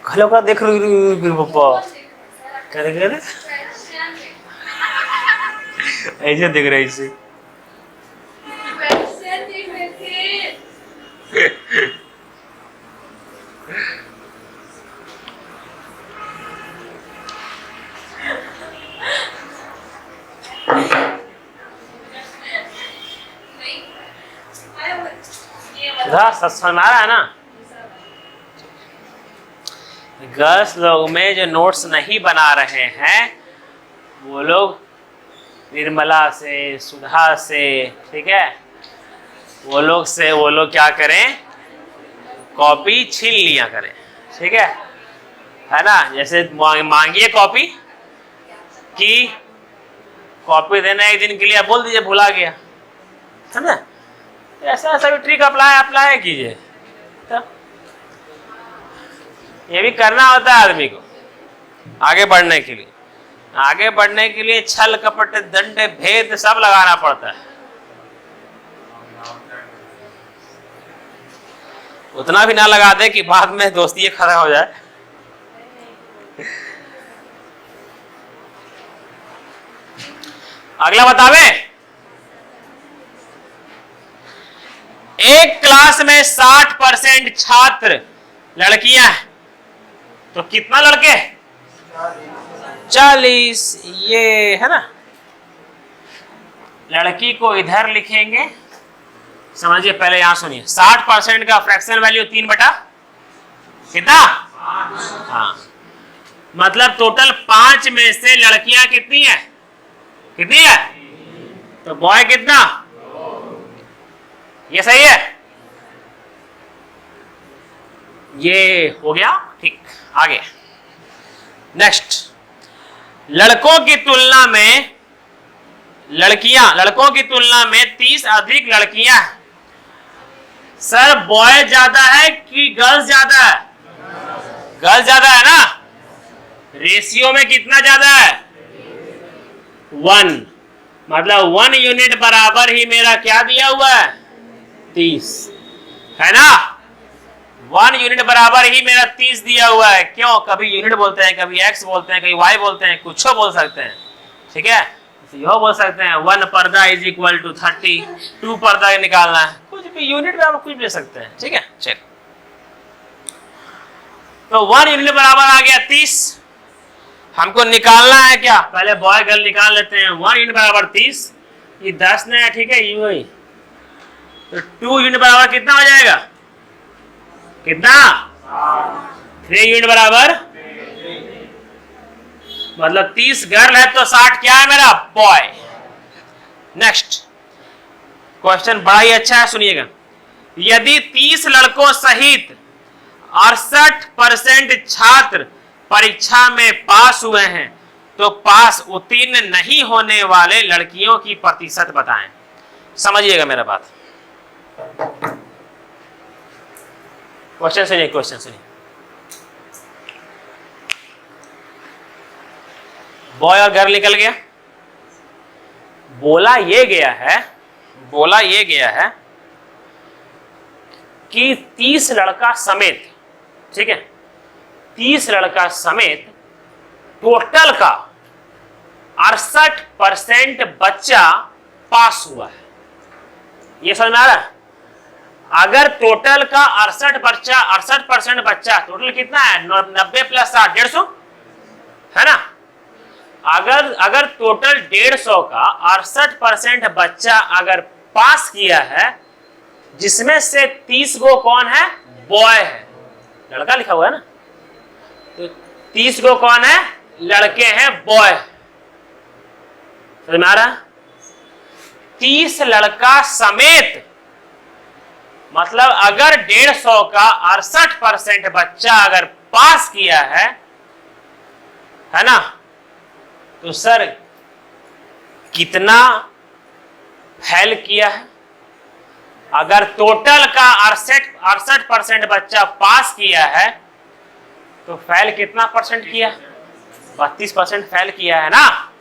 खलो का देख रही पप्पा क्या देख रहे थे? ऐसे देख रहे ऐसे। समझ में आ रहा है ना? गर्ल्स लोग में जो नोट्स नहीं बना रहे हैं वो लोग निर्मला से, सुधा से, ठीक है, वो लोग क्या करें, कॉपी छीन लिया करें, ठीक है ना? जैसे मांगिए कॉपी कि कॉपी देना एक दिन के लिए, बोल दीजिए भुला गया, समझे? ऐसा ऐसा भी ट्रिक अप्लाई कीजिए। तो ये भी करना होता है आदमी को आगे बढ़ने के लिए। आगे बढ़ने के लिए छल कपट दंड भेद सब लगाना पड़ता है। उतना भी ना लगा दे कि बाद में दोस्ती खत्म हो जाए। अगला बतावे, एक क्लास में 60% छात्र लड़कियां हैं तो कितना लड़के? 40। ये है ना, लड़की को इधर लिखेंगे, समझिए पहले यहां सुनिए। 60% का फ्रैक्शन वैल्यू 3 बटा कितना? हाँ, मतलब टोटल 5 में से लड़कियां कितनी है? कितनी है? तो बॉय कितना? ये सही है? ये हो गया ठीक। आगे नेक्स्ट, लड़कों की तुलना में लड़कों की तुलना में 30 अधिक लड़कियां। सर बॉय ज्यादा है कि गर्ल्स ज्यादा है? गर्ल्स ज्यादा है ना। रेशियो में कितना ज्यादा है? 1, मतलब 1 यूनिट बराबर ही मेरा क्या दिया हुआ है? 30 है ना। 1 यूनिट बराबर ही मेरा 30 दिया हुआ है। क्यों? कभी यूनिट बोलते हैं, कभी एक्स बोलते हैं, कभी वाई बोलते हैं, कुछ बोल सकते हैं, ठीक है। यह बोल सकते हैं 1 पर्दा इज इक्वल टू 30, 2 पर्दा निकालना है, कुछ भी यूनिट में आप कुछ भी ले सकते हैं, ठीक है। चल, तो 1 यूनिट बराबर आ गया 30। हमको निकालना है क्या? पहले बॉय गर्ल निकाल लेते हैं। 1 यूनिट बराबर 30, ये 10 नहीं है, ठीक है, यू ही। तो 2 यूनिट बराबर कितना हो जाएगा? कितना? 3 यूनिट बराबर, मतलब 30 गर्ल है तो 60 क्या है मेरा? बॉय। नेक्स्ट क्वेश्चन बड़ा ही अच्छा है, सुनिएगा। यदि 30 लड़कों सहित 68% छात्र परीक्षा में पास हुए हैं तो पास उत्तीर्ण नहीं होने वाले लड़कियों की प्रतिशत बताएं। समझिएगा मेरा बात। क्वेश्चन सुनिए, क्वेश्चन सुनिए। बॉय और गर्ल निकल गया। बोला ये गया है कि 30 लड़का समेत, ठीक है, 30 लड़का समेत टोटल का 68% बच्चा पास हुआ है। ये समझ में आ रहा है? अगर टोटल का 68% बच्चा, टोटल कितना है? 90 प्लस 60, 150 है ना। अगर टोटल 150 का 68% बच्चा अगर पास किया है, जिसमें से 30 गो कौन है? बॉय है, लड़का लिखा हुआ है ना, तो 30 गो कौन है? लड़के हैं, बॉय। समझ में आ रहा है? 30 लड़का समेत, मतलब अगर 150 का 68% बच्चा अगर पास किया है ना, तो सर कितना फेल किया है? अगर टोटल का 68% बच्चा पास किया है तो फेल कितना परसेंट किया? 32% फेल किया है ना।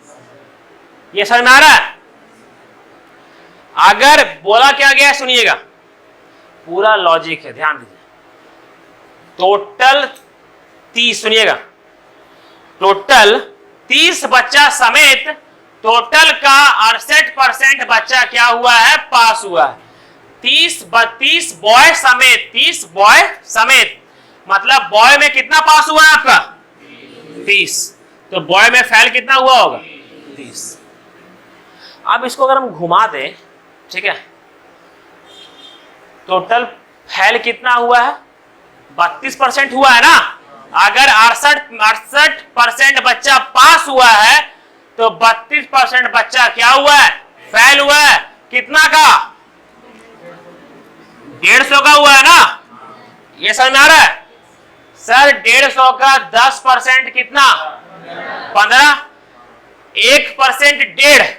ये समझ में आ रहा है? अगर बोला क्या गया, सुनिएगा, पूरा लॉजिक है, ध्यान दीजिए। टोटल 30, सुनिएगा, टोटल 30 बच्चा समेत टोटल का 68% बच्चा क्या हुआ है? पास हुआ है। 30 बॉय समेत, 30 बॉय समेत, मतलब बॉय में कितना पास हुआ है आपका? 30। तो बॉय में फेल कितना हुआ होगा? 30। अब इसको अगर हम घुमा दें, ठीक है, टोटल फेल कितना हुआ है? 32% हुआ है ना। अगर 68% बच्चा पास हुआ है तो 32% बच्चा क्या हुआ है? फेल हुआ है। कितना का? 150 का हुआ है ना। ये समझ में आ रहा है? सर 150 का 10% कितना? 15। 1% 1.5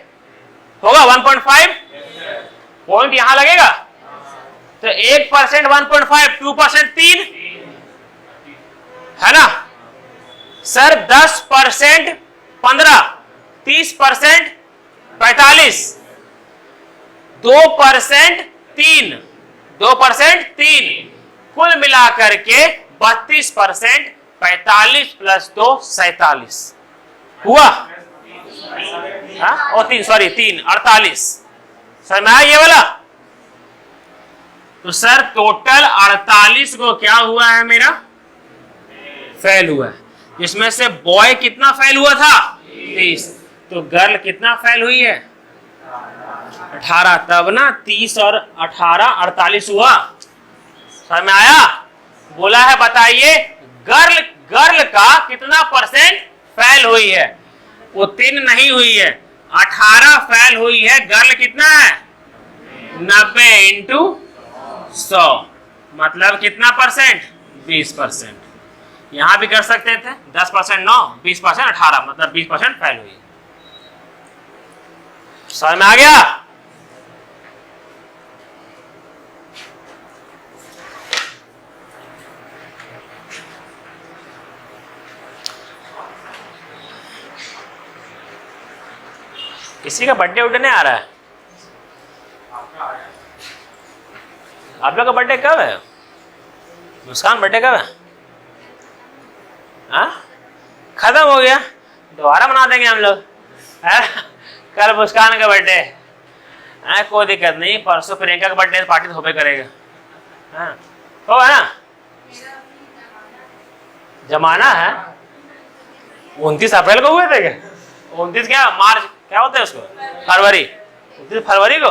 होगा 1.5 पॉइंट यहां लगेगा, तो 1% 1.5, 2% 3 है ना। सर 10% 15, 30% 45, 2% 3, 2% 3, कुल मिलाकर के 32%, 45 प्लस 2 47 हुआ। हाँ, 3 48। सर मैं ये वाला, तो सर टोटल 48 को क्या हुआ है मेरा? फेल हुआ है। जिसमें से बॉय कितना फेल हुआ था? 30। तो गर्ल कितना फेल हुई है? 18। तब ना 30 और 18 48 हुआ। समझ में आया? बोला है बताइए गर्ल का कितना परसेंट फेल हुई है? उत्तीर्ण नहीं हुई है। 18 फेल हुई है, गर्ल कितना है? 90 × 100, मतलब कितना परसेंट? 20%। यहां भी कर सकते थे 10% 9, 20% 18, मतलब 20% फेल हुई। समझ में आ गया? किसी का बर्थडे उठने आ रहा है? आप लोग का बर्थडे कब है? मुस्कान बर्थडे कब है? हाँ, खत्म हो गया, दोबारा मना देंगे हम लोग। कल मुस्कान का बर्थडे है, कोई दिक्कत नहीं, परसों प्रियंका का बर्थडे पार्टी तो होबे करेगा। हाँ, होगा ना? जमाना है। 29 अप्रैल को हुए थे क्या? 29 क्या मार्च क्या होता है उसको? फरवरी। 29 फरवरी को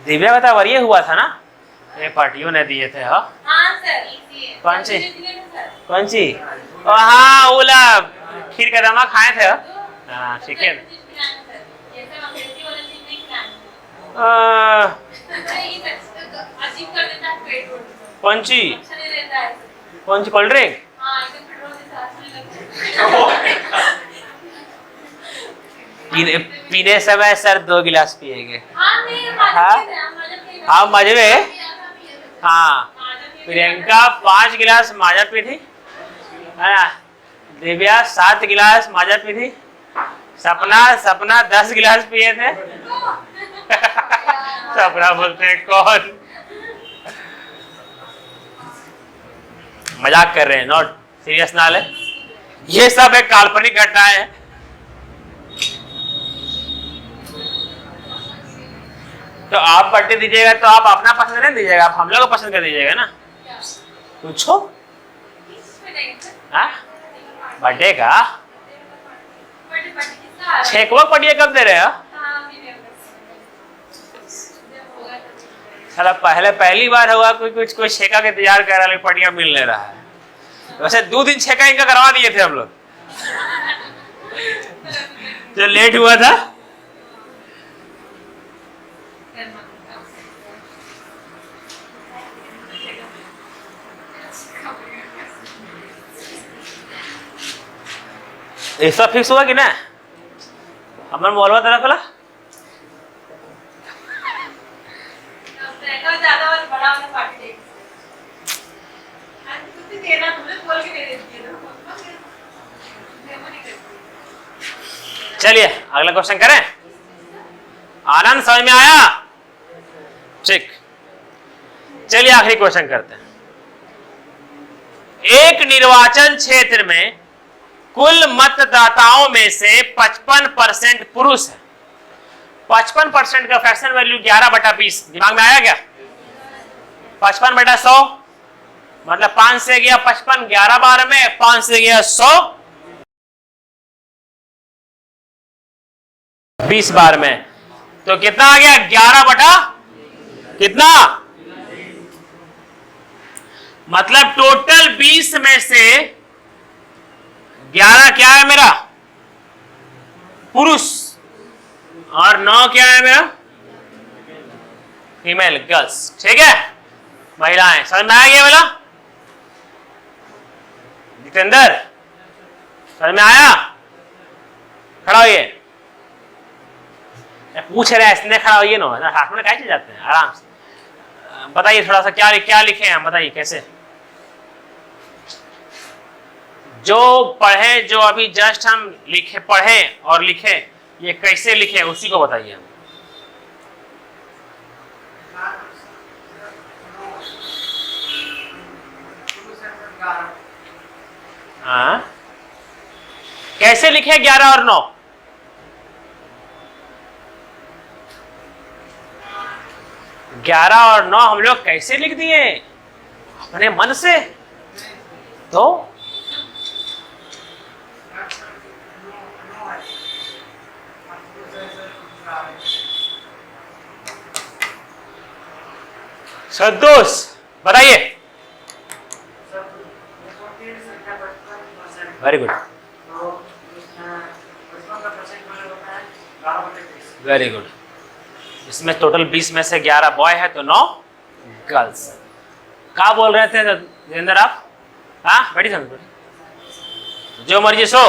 दिव्या का वरिये हुआ था ना? ये पार्टियों ने दिए थे। हाँ कौन सी? कौन सी? हाँ ओला खीर का दमा खाए थे। हाँ चिकन। कौन सी? कौन सी कोल्ड ड्रिंक? पीने समय सर 2 गिलास पिएंगे। हाँ मजे में। हाँ प्रियंका 5 गिलास माजा पी थी, दिव्या 7 गिलास माजा पी थी, सपना 10 गिलास पिए थे। सपना बोलते हैं कौन? मजाक कर रहे हैं, नॉट सीरियस ना ले। ये सब एक काल्पनिक घटनाएं है। तो आप बर्थडे दीजिएगा तो आप अपना पसंद नहीं दीजिएगा, आप हम लोग को पसंद कर दीजिएगा ना। पूछो बर्थडे का छेकवा पटिया कब दे रहे हो? साला पहली बार हुआ कोई छेका के इंतजार कर रहा है, पटिया मिल नहीं रहा है। वैसे 2 दिन छेका इनका करवा दिए थे हम लोग। जो लेट हुआ था। ऐसा फिक्स हुआ कि ना? हमारे मोहल्ला तरफ वाला चलिए अगला क्वेश्चन करें। आनंद समझ में आया? ठीक, चलिए आखिरी क्वेश्चन करते हैं। एक निर्वाचन क्षेत्र में कुल मतदाताओं में से 55% पुरुष है। 55% का फ्रैक्शन वैल्यू 11/20 दिमाग में आया क्या? 55/100 मतलब 5 से गया 55, 11 बार में 5 से गया 100, 20 बार में, तो कितना आ गया? 11 कितना? मतलब टोटल 20 में से 11 क्या है मेरा? पुरुष, और 9 क्या है मेरा? Female girls. ठीक है, महिलाएं। समझ में आ गया बोला? जितेंद्र समझ में आया? खड़ा होइए। पूछ रहे इसने, खड़ा होइए ना, हाथ में कैसे जाते हैं, आराम से बताइए थोड़ा सा क्या लिखे हैं, बताइए कैसे। जो पढ़े, जो अभी जस्ट हम पढ़े और लिखे, ये कैसे लिखे उसी को बताइए। हाँ कैसे लिखे 11 और 9? ग्यारह और 9 हम लोग कैसे लिख दिए? अपने मन से। तो संतोष बताइए। Very good, very good. इसमें टोटल 20 में से 11 बॉय है तो 9 गर्ल्स। क्या बोल रहे थे जितेंद्र आप? हाँ बैठी समझ, जो मर्जी सो,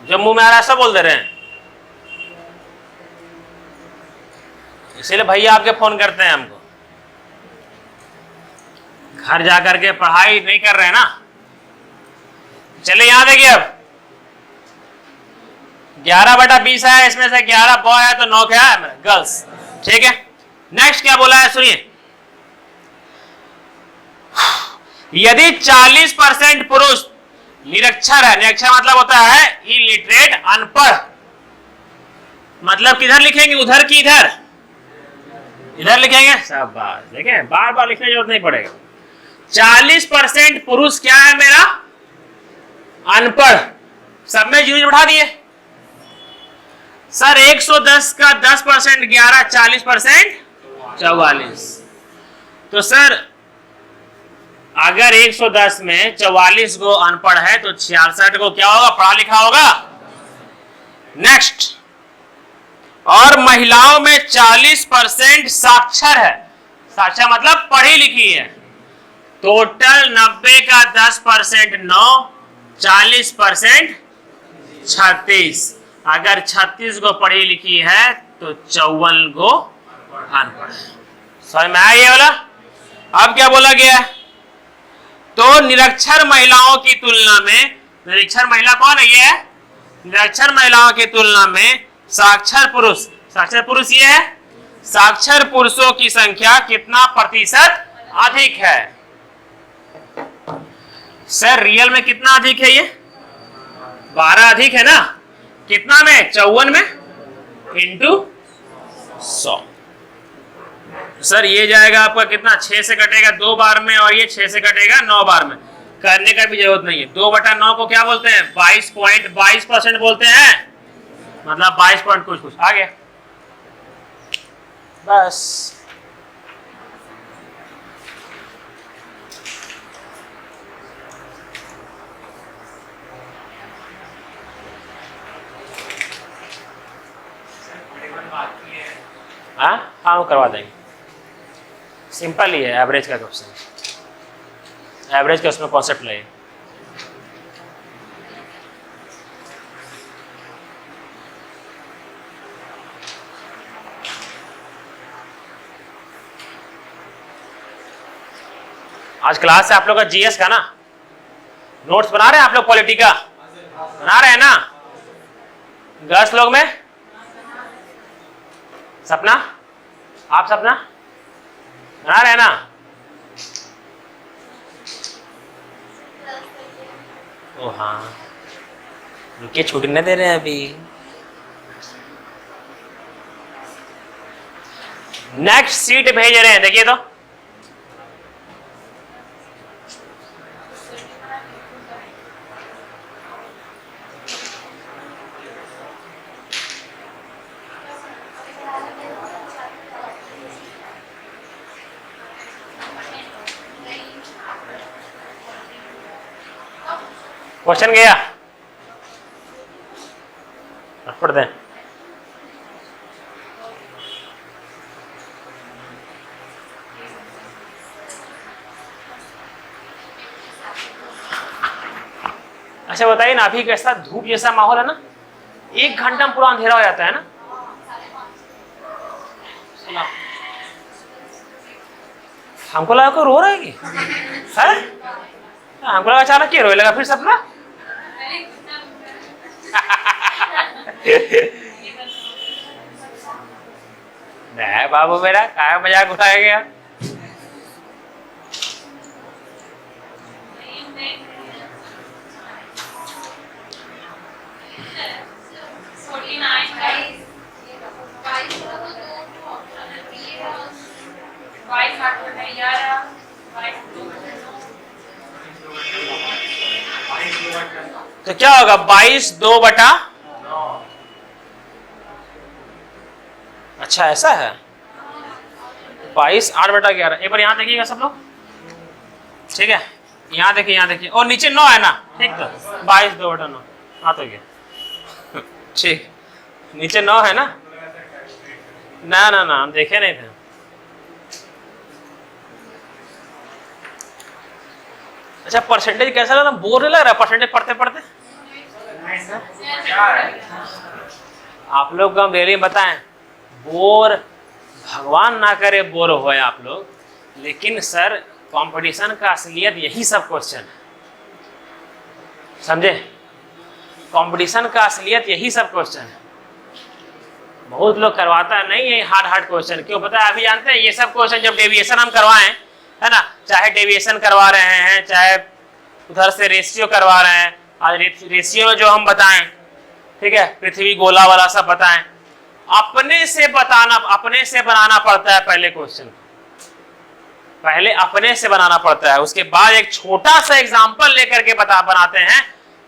जो मुंह में आ रहा है सब बोल दे रहे हैं। इसीलिए भैया आपके फोन करते हैं हमको। घर जाकर के पढ़ाई नहीं कर रहे हैं ना। चलिए यहां देखिए, अब 11/20 है, इसमें से 11 बॉय है तो 9 क्या है मेरा गर्ल्स। ठीक है, नेक्स्ट क्या बोला है सुनिए, यदि 40% पुरुष निरक्षर है, निरक्षर मतलब होता है इलिटरेट, अनपढ़, मतलब किधर लिखेंगे, उधर की इधर, इधर लिखेंगे। सब बात देखें, बार बार लिखने की जरूरत नहीं पड़ेगा। 40% पुरुष क्या है मेरा, अनपढ़। सब में जीरो उठा दिए सर। 110 का 10% 11, 40% 44। तो सर अगर 110 में 44 को अनपढ़ है तो 66 को क्या होगा, पढ़ा लिखा होगा। नेक्स्ट, और महिलाओं में 40% साक्षर है। साक्षर मतलब पढ़ी लिखी है। टोटल 90 का 10% 9, 40% 36। अगर 36 को पढ़ी लिखी है तो 54 को अनपढ़। समझ में आया ये वाला? अब क्या बोला गया है, तो निरक्षर महिलाओं की तुलना में, निरक्षर महिला कौन है, ये है निरक्षर महिलाओं की तुलना में साक्षर पुरुष, साक्षर पुरुष ये है, साक्षर पुरुषों की संख्या कितना प्रतिशत अधिक है। सर रियल में कितना अधिक है, ये 12 अधिक है ना। कितना में, 54 में इंटू 100। सर ये जाएगा आपका कितना, 6 से कटेगा 2 बार में, और ये 6 से कटेगा 9 बार में। करने का भी जरूरत नहीं है। 2/9 को क्या बोलते हैं, 22.22% बोलते हैं, मतलब 22 पॉइंट कुछ कुछ आ गया बस। हाँ वो करवा देंगे, सिंपल ही है। एवरेज का क्वेश्चन, एवरेज का उसमें कॉन्सेप्ट लगे। आज क्लास है आप लोग का जीएस का ना, नोट्स बना रहे हैं आप लोग, पॉलिटी का बना रहे हैं ना गर्ल्स लोग में। सपना, आप सपना बना रहे हैं ना? ओ हाँ, उनके छूटने दे रहे हैं अभी। नेक्स्ट सीट भेज रहे हैं, देखिए तो क्वेश्चन गया, पढ़ दें। अच्छा बताइए ना, अभी कैसा धूप जैसा माहौल है ना, 1 घंटा में पूरा अंधेरा हो जाता है ना। हमको लगा कोई रो रहा है कि है? हमको लगा अचानक क्या रोने लगा फिर सपना। नहीं बाबू मेरा क्या मजाक उठाया गया। तो क्या होगा, 22/2। अच्छा ऐसा है, 22 8/11। एक बार यहाँ देखिएगा सब लोग, ठीक है। यहाँ देखिए, यहाँ देखिए, और नीचे 9 है ना, ठीक। तो 22/2/9 हाँ तो गया, ठीक। नीचे 9 है ना, ना ना ना हम देखे नहीं थे। अच्छा परसेंटेज कैसा लग रहा, बोर नहीं लग रहा परसेंटेज पढ़ते पढ़ते? आप लोग को हम डेली बताएं, बोर भगवान ना करे बोर हो आप लोग, लेकिन सर कंपटीशन का असलियत यही सब क्वेश्चन है, समझे? कंपटीशन का असलियत यही सब क्वेश्चन है। बहुत लोग करवाता नहीं है हार्ड क्वेश्चन, क्यों पता है? अभी जानते हैं ये सब क्वेश्चन जब डेविएशन हम करवाएं, है ना, चाहे डेविएशन करवा रहे हैं, चाहे उधर से रेशियो करवा रहे हैं, आज रेशियो जो हम बताएं, ठीक है, पृथ्वी गोला वाला सब बताएं, अपने से बताना, अपने से बनाना पड़ता है पहले क्वेश्चन, पहले अपने से बनाना पड़ता है, उसके बाद एक छोटा सा एग्जांपल लेकर के बनाते हैं,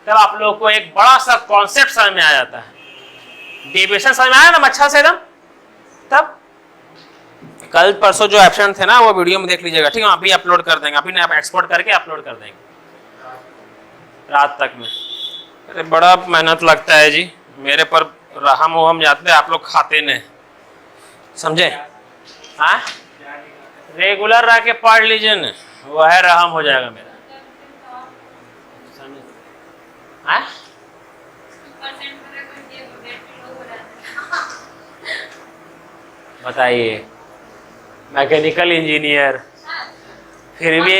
तब आप लोग को एक बड़ा सा कॉन्सेप्ट समझ में आ जाता है। डेविएशन समझ में आया ना अच्छा से एकदम? तब कल परसों जो एब्सेंट थे ना वो वीडियो में देख लीजिएगा, ठीक है? अभी अपलोड कर देंगे, अभी ना एक्सपोर्ट करके अपलोड कर देंगे रात तक में। अरे बड़ा मेहनत लगता है जी, मेरे पर रहम वहम जाते हैं, आप लोग खाते नहीं, समझे? हाँ, रेगुलर रह के पढ़ लीजिए ना, वह रहम हो जाएगा मेरा, समझे? हाँ, बताइए, मैकेनिकल इंजीनियर, फिर भी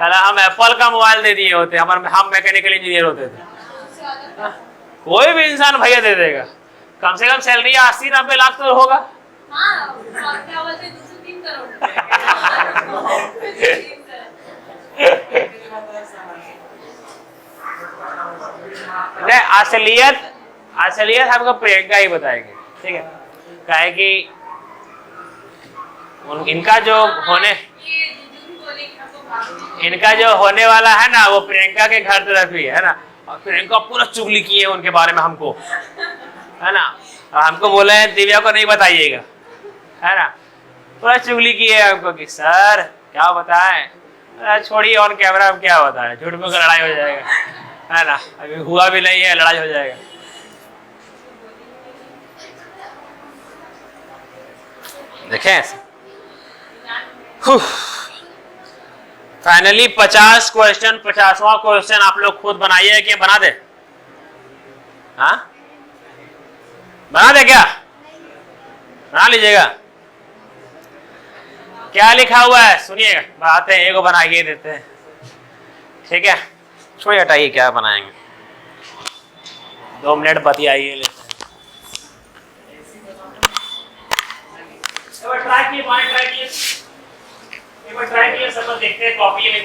हम एप्पल का मोबाइल दे दिए होते, हम मैकेनिकल इंजीनियर होते थे। कोई भी इंसान भैया दे देगा, कम से कम सैलरी 80-90 लाख तो होगा। असलियत हमको प्रियंका ही बताएगी, ठीक है? काहे कि इनका जो होने वाला है ना, वो प्रियंका के घर तरफ ही है ना, और प्रियंका पूरा चुगली की है उनके बारे में हमको, है ना, और हमको बोले हैं दिव्या को नहीं बताइएगा, है ना, पूरा चुगली की है हमको कि सर क्या बताएं, छोड़िए ऑन कैमरा हम क्या बताएं, झूठ में लड़ाई हो जाएगा, है ना, अभी हुआ भी नहीं है, लड़ाई हो जाएगा। देखें फाइनली 50 क्वेश्चन, 50वां क्वेश्चन आप लोग खुद बनाइए कि बना दे? हाँ, बना दे क्या? बना लीजिएगा। क्या लिखा हुआ है सुनिएगा, बनाते हैं, एगो बना के देते हैं, ठीक है? छोड़िए हटाइए, क्या बनाएंगे, 2 मिनट बतियाइए लेते हैं। ट्राई किए, एक बार ट्राई किए, सब देखते हैं, कॉपी है एक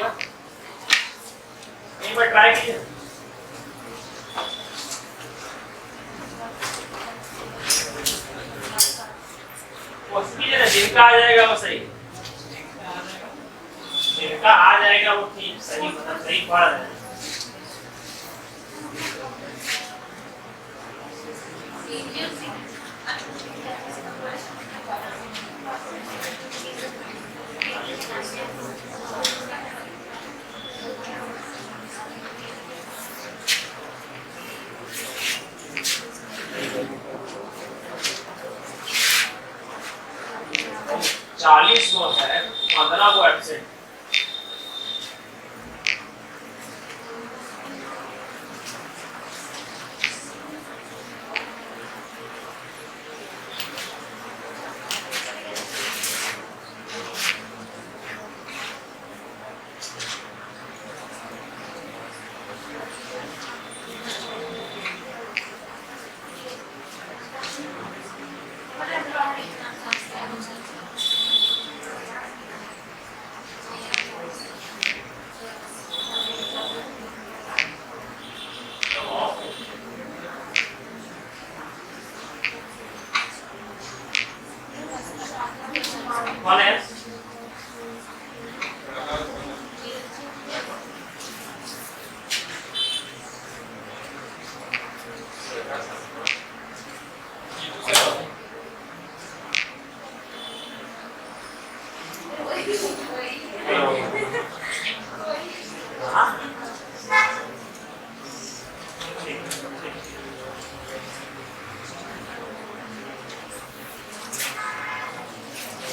बार ट्राई किए। जिनका आ जाएगा वो सही, जिनका आ जाएगा वो ठीक, सही मतलब सही पढ़ रहे हैं। चालीस गो है, 15 गो एब्सेंट। कौन है?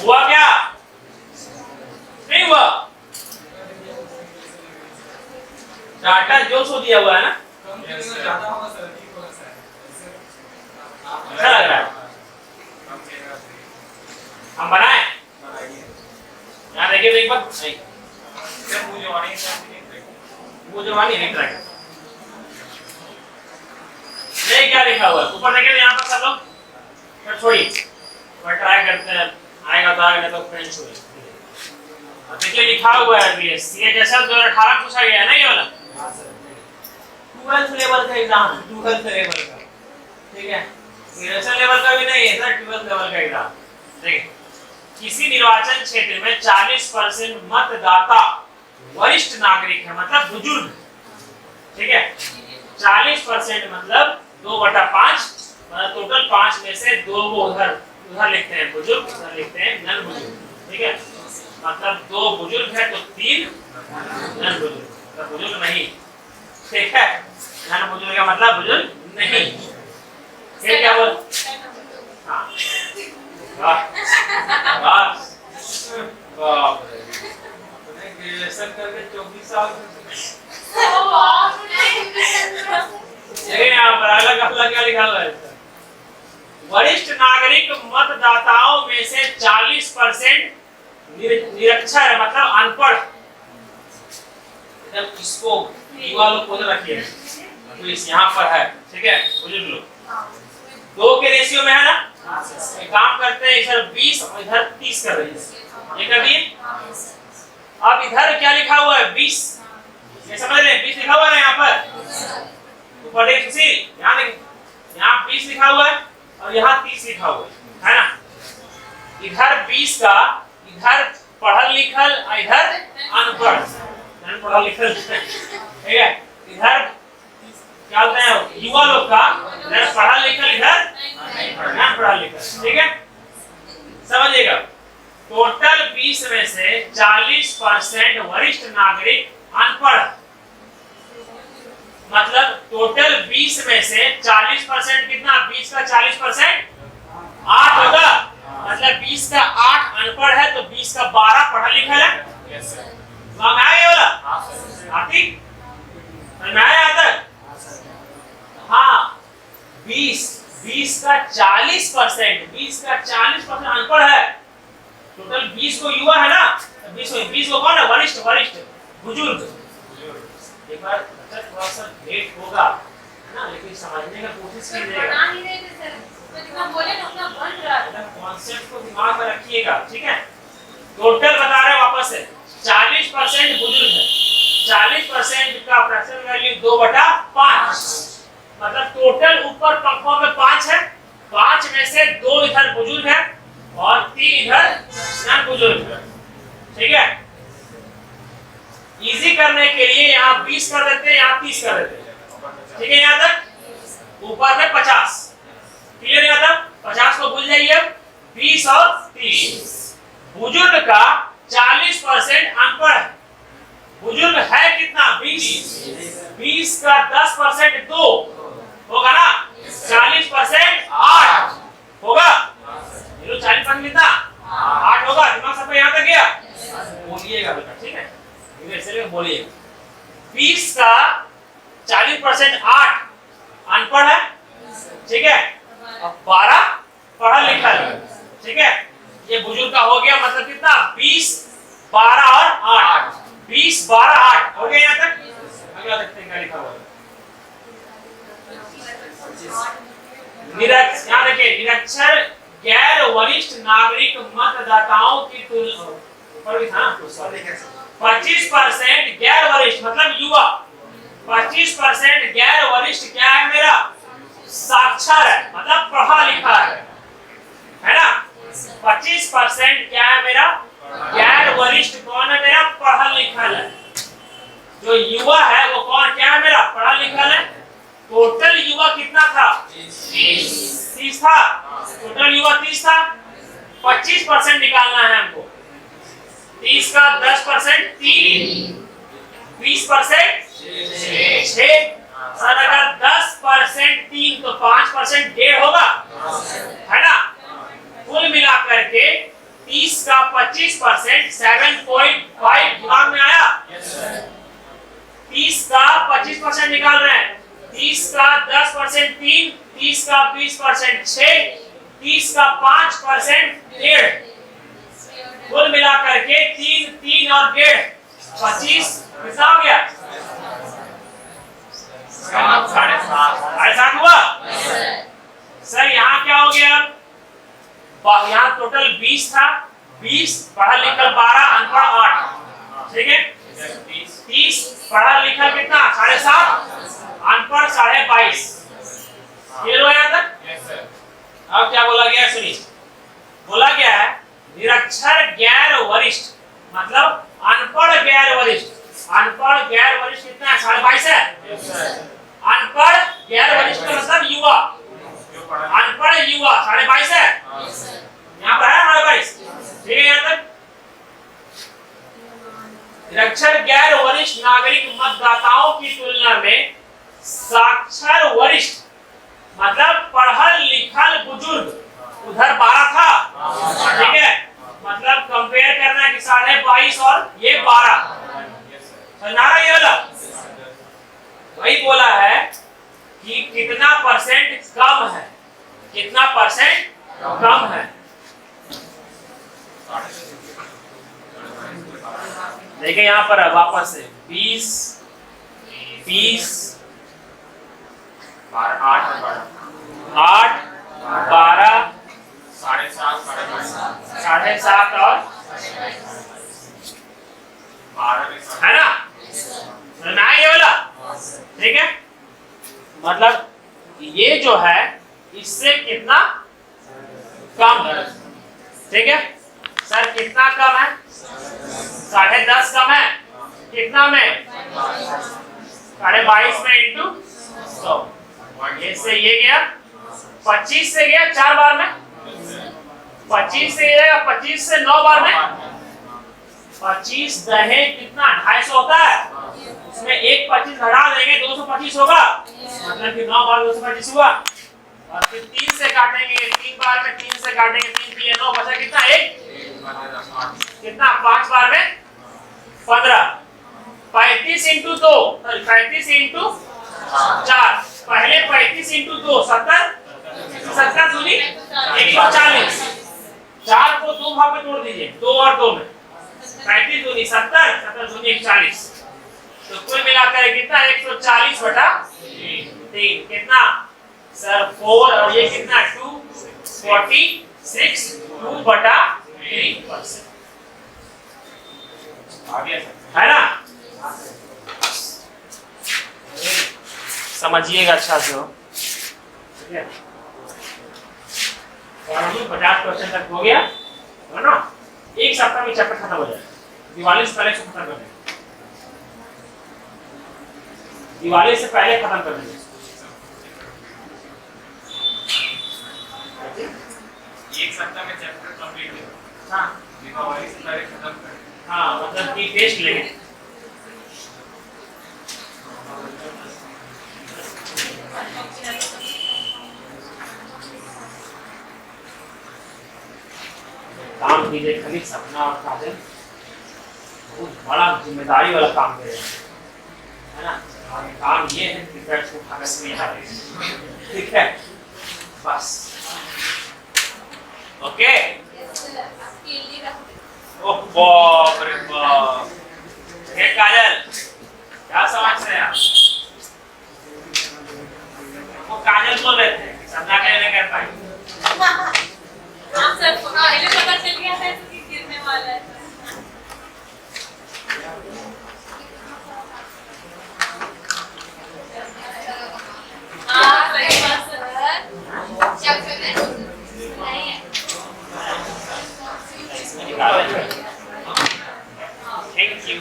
हुआ क्या? नहीं हुआ? डाटा जो सो दिया हुआ है ना ज्यादा होगा सर, ठीक होगा सर। अच्छा लग रहा है। हम बनाए यहाँ देखिए तो एक बार नहीं वो जो वाली नहीं ट्राई ये क्या लिखा हुआ है ऊपर देखिए यहाँ पर सब लोग पर छोड़िए और ट्राई करते हैं आएगा तो आएगा तो फ्रेंच हो अब देखिए लिखा हुआ है बीएस ये जैसा 2018 पूछा गया है ना ये वाला 12th लेवल का एग्जाम 12th लेवल का ठीक है ग्रेजुएशन लेवल का भी नहीं है सर 12th लेवल का एग्जाम ठीक है किसी निर्वाचन क्षेत्र में 40% मतदाता वरिष्ठ नागरिक है मतलब बुजुर्ग ठीक है 40% मतलब 2/5 मतलब टोटल 5 में से 2 को उधर लिखते हैं बुजुर्ग उधर लिखते हैं नन बुजुर्ग ठीक है मतलब 2 बुजुर्ग है तो 3 नन बुजुर्ग तो बुजुर्ग नहीं ठीक है नन बुजुर्ग का मतलब बुजुर्ग नहीं ये क्या बोल हाँ बाप रे ग्रेजुएशन करके 24 साल यहाँ पर अलग क्या लिखा हुआ है वरिष्ठ नागरिक मतदाताओं में से 40% निरक्षर है मतलब अनपढ़ जब इसको युवा लोग को रखिए तो इस यहाँ पर है ठीक है बुजुर्ग लोग 2 के रेशियो में है ना एक काम करते हैं इधर 20 और इधर 30 कर रही है ये कर दिए अब इधर क्या लिखा हुआ है 20 ये समझ रहे हैं 20 लिखा हुआ है यहाँ पर ऊपर देखिए खुशी यहाँ देखिए यहाँ 20 लिखा हुआ है और यहाँ 30 लिखा हुआ है ना इधर 20 का इधर पढ़ल लिखल और इधर अनपढ़ पढ़ल लिखल ठीक है इधर क्या बोलते हैं युवा लोग का इधर पढ़ल लिखल इधर नहीं पढ़ल लिखल ठीक है समझिएगा टोटल 20 में से 40% वरिष्ठ नागरिक अनपढ़ मतलब टोटल 20 में से 40% कितना 20 का 40% 8 होगा मतलब 20 का 8 अनपढ़ है तो 20 का 12 पढ़ा लिखा है यस सर समझ में आया वाला आती समझ में आया तक हाँ 20 का 40% 20 का 40% अनपढ़ है टोटल 20 को युवा है ना 20 को कौन है वरिष्ठ बुजुर्ग एक बार थोड़ा सा लेट होगा है ना लेकिन समझने का कोशिश कीजिएगा बना नहीं रहे थे सर तो जितना बोले ना उतना बन रहा है कॉन्सेप्ट को दिमाग में रखिएगा ठीक है टोटल बता रहे हैं वापस से 40% बुजुर्ग है 40% का फ्रैक्शन वैल्यू 2/5 मतलब टोटल ऊपर पंखों में 5 है 5 में से 2 इधर बुजुर्ग है और 3 इधर नन बुजुर्ग है ठीक है इजी करने के लिए यहाँ 20 कर देते हैं यहाँ 30 कर देते हैं ठीक है यहाँ तक ऊपर में 50 क्लियर यहाँ तक 50 को भूल जाइए 20 और 30 बुजुर्ग का 40% अनपढ़ है बुजुर्ग है कितना 20 का 10% 2 होगा ना 40% 8 होगा ये 40% कितना 8 होगा दिमाग सबको यहाँ तक गया बोलिएगा बेटा ठीक है इधर बोलिए 20 का 40% 8 अनपढ़ है ठीक है अब 12 पढ़ा लिखा है ठीक है ये बुजुर्ग का हो गया मतलब कितना 20 12 और 8 20 12 8 हो गया यहाँ तक अगला देखते हैं क्या लिखा हुआ है यहाँ देखिए निरक्षर गैर वरिष्ठ नागरिक मतदाताओं की तुलना ऊपर भी था 25% गैर वरिष्ठ मतलब युवा 25% गैर वरिष्ठ क्या है मेरा साक्षर है मतलब पढ़ा लिखा है ना 25% क्या है मेरा गैर वरिष्ठ कौन है मेरा पढ़ा लिखा है जो युवा है वो कौन क्या है मेरा पढ़ा लिखा है टोटल युवा कितना था 30 था टोटल युवा 30 था 25% निकालना है हमको 30 का 10% 3 20% 6 सर अगर 10% 3 तो 5% 1.5 होगा है ना कुल मिला करके 30 का 25% 7.5 दिमाग में आया 30 का 3, 30 का 20% 6, 30 का 5% 1.5, कुल मिलाकर के 3, 3 और 1.5 25 कितना हो गया? 7.5 हुआ। सर यहाँ क्या हो गया? यहाँ टोटल 20 था, 20 पढ़ा लिखा 12 अनपढ़ 8, ठीक है? 30 पढ़ा लिखा कितना? 7.5 अनपढ़ 22.5। क्लियर हुआ यहाँ तक? अब क्या बोला गया सुनिए, बोला गया है निरक्षर गैर वरिष्ठ मतलब अनपढ़ गैर वरिष्ठ। अनपढ़ गैर वरिष्ठ कितना है? 22.5 है। अनपढ़ गैर वरिष्ठ का मतलब युवा, अनपढ़ युवा 22.5 है। यहाँ पर है 22, ठीक है? यहाँ तक निरक्षर गैर वरिष्ठ नागरिक मतदाताओं की तुलना में साक्षर वरिष्ठ मतलब पढ़ल लिखल बुजुर्ग उधर 12 था, ठीक है? मतलब कंपेयर करना है कि 22.5 और ये 12, समझा ये वाला? वही बोला है कि कितना परसेंट कम है, कितना परसेंट कम है। देखिए यहाँ पर वापस से 20, 20, 8, 12, 7.5 और है ना? सुना ये वाला? ठीक है? मतलब ये जो है इससे कितना कम है, ठीक है? सर कितना कम है? 10.5 कम है। कितना में? 22.5 में इंटू 100। ये से ये गया 25 से गया 4 बार में, 25 से गया 25 से 9 बार में, 25 दहे कितना 250 होता है, उसमें एक 25 घटा देंगे 225 होगा, मतलब कि 9 बार 225 हुआ। और फिर 3 से काटेंगे 3 बार में, 3 से काटेंगे 3 3 9 बचा कितना? 1 कितना 5 बार में 15, 35 इंटू 2 35 इंटू 4, पहले 35 इंटू 2 70, 70 दूनी 140, 4 को 2 भाग में तोड़ दीजिए, 2 और 2 में 35 दूनी 70, 70 दूनी 140, तो कुल मिलाकर कितना? 140 बटा 3 कितना सर? 4 और ये कितना 246, 2 बटा 3% है ना? समझिएगा अच्छा से हो, ठीक है? 50% तक हो गया है ना? एक सप्ताह में चैप्टर खत्म हो जाएगा, दिवाली से पहले खत्म कर देंगे, दिवाली से पहले खत्म कर देंगे। एक सप्ताह में चैप्टर कंप्लीट होगा। हाँ दिवाली से पहले खत्म कर। हाँ मतलब कि टेस्ट लेंगे। काम कीजिए खाली सपना और काजल, बहुत बड़ा जिम्मेदारी वाला काम कर रहे हैं, है ना? काम ये है कि पेट को कागज में आ रही है, ठीक है? बस ओके। ओह बाप रे बाप, ये काजल क्या समझ रहे हैं आप? वो काजल बोल रहे थे सपना कैसे नहीं कर पाई। आप सर पहले पता चल गया है कि गिरने वाला है। हाँ सही बात सर। क्या कर रहे हैं? नहीं है। इसमें निकालो। Thank you.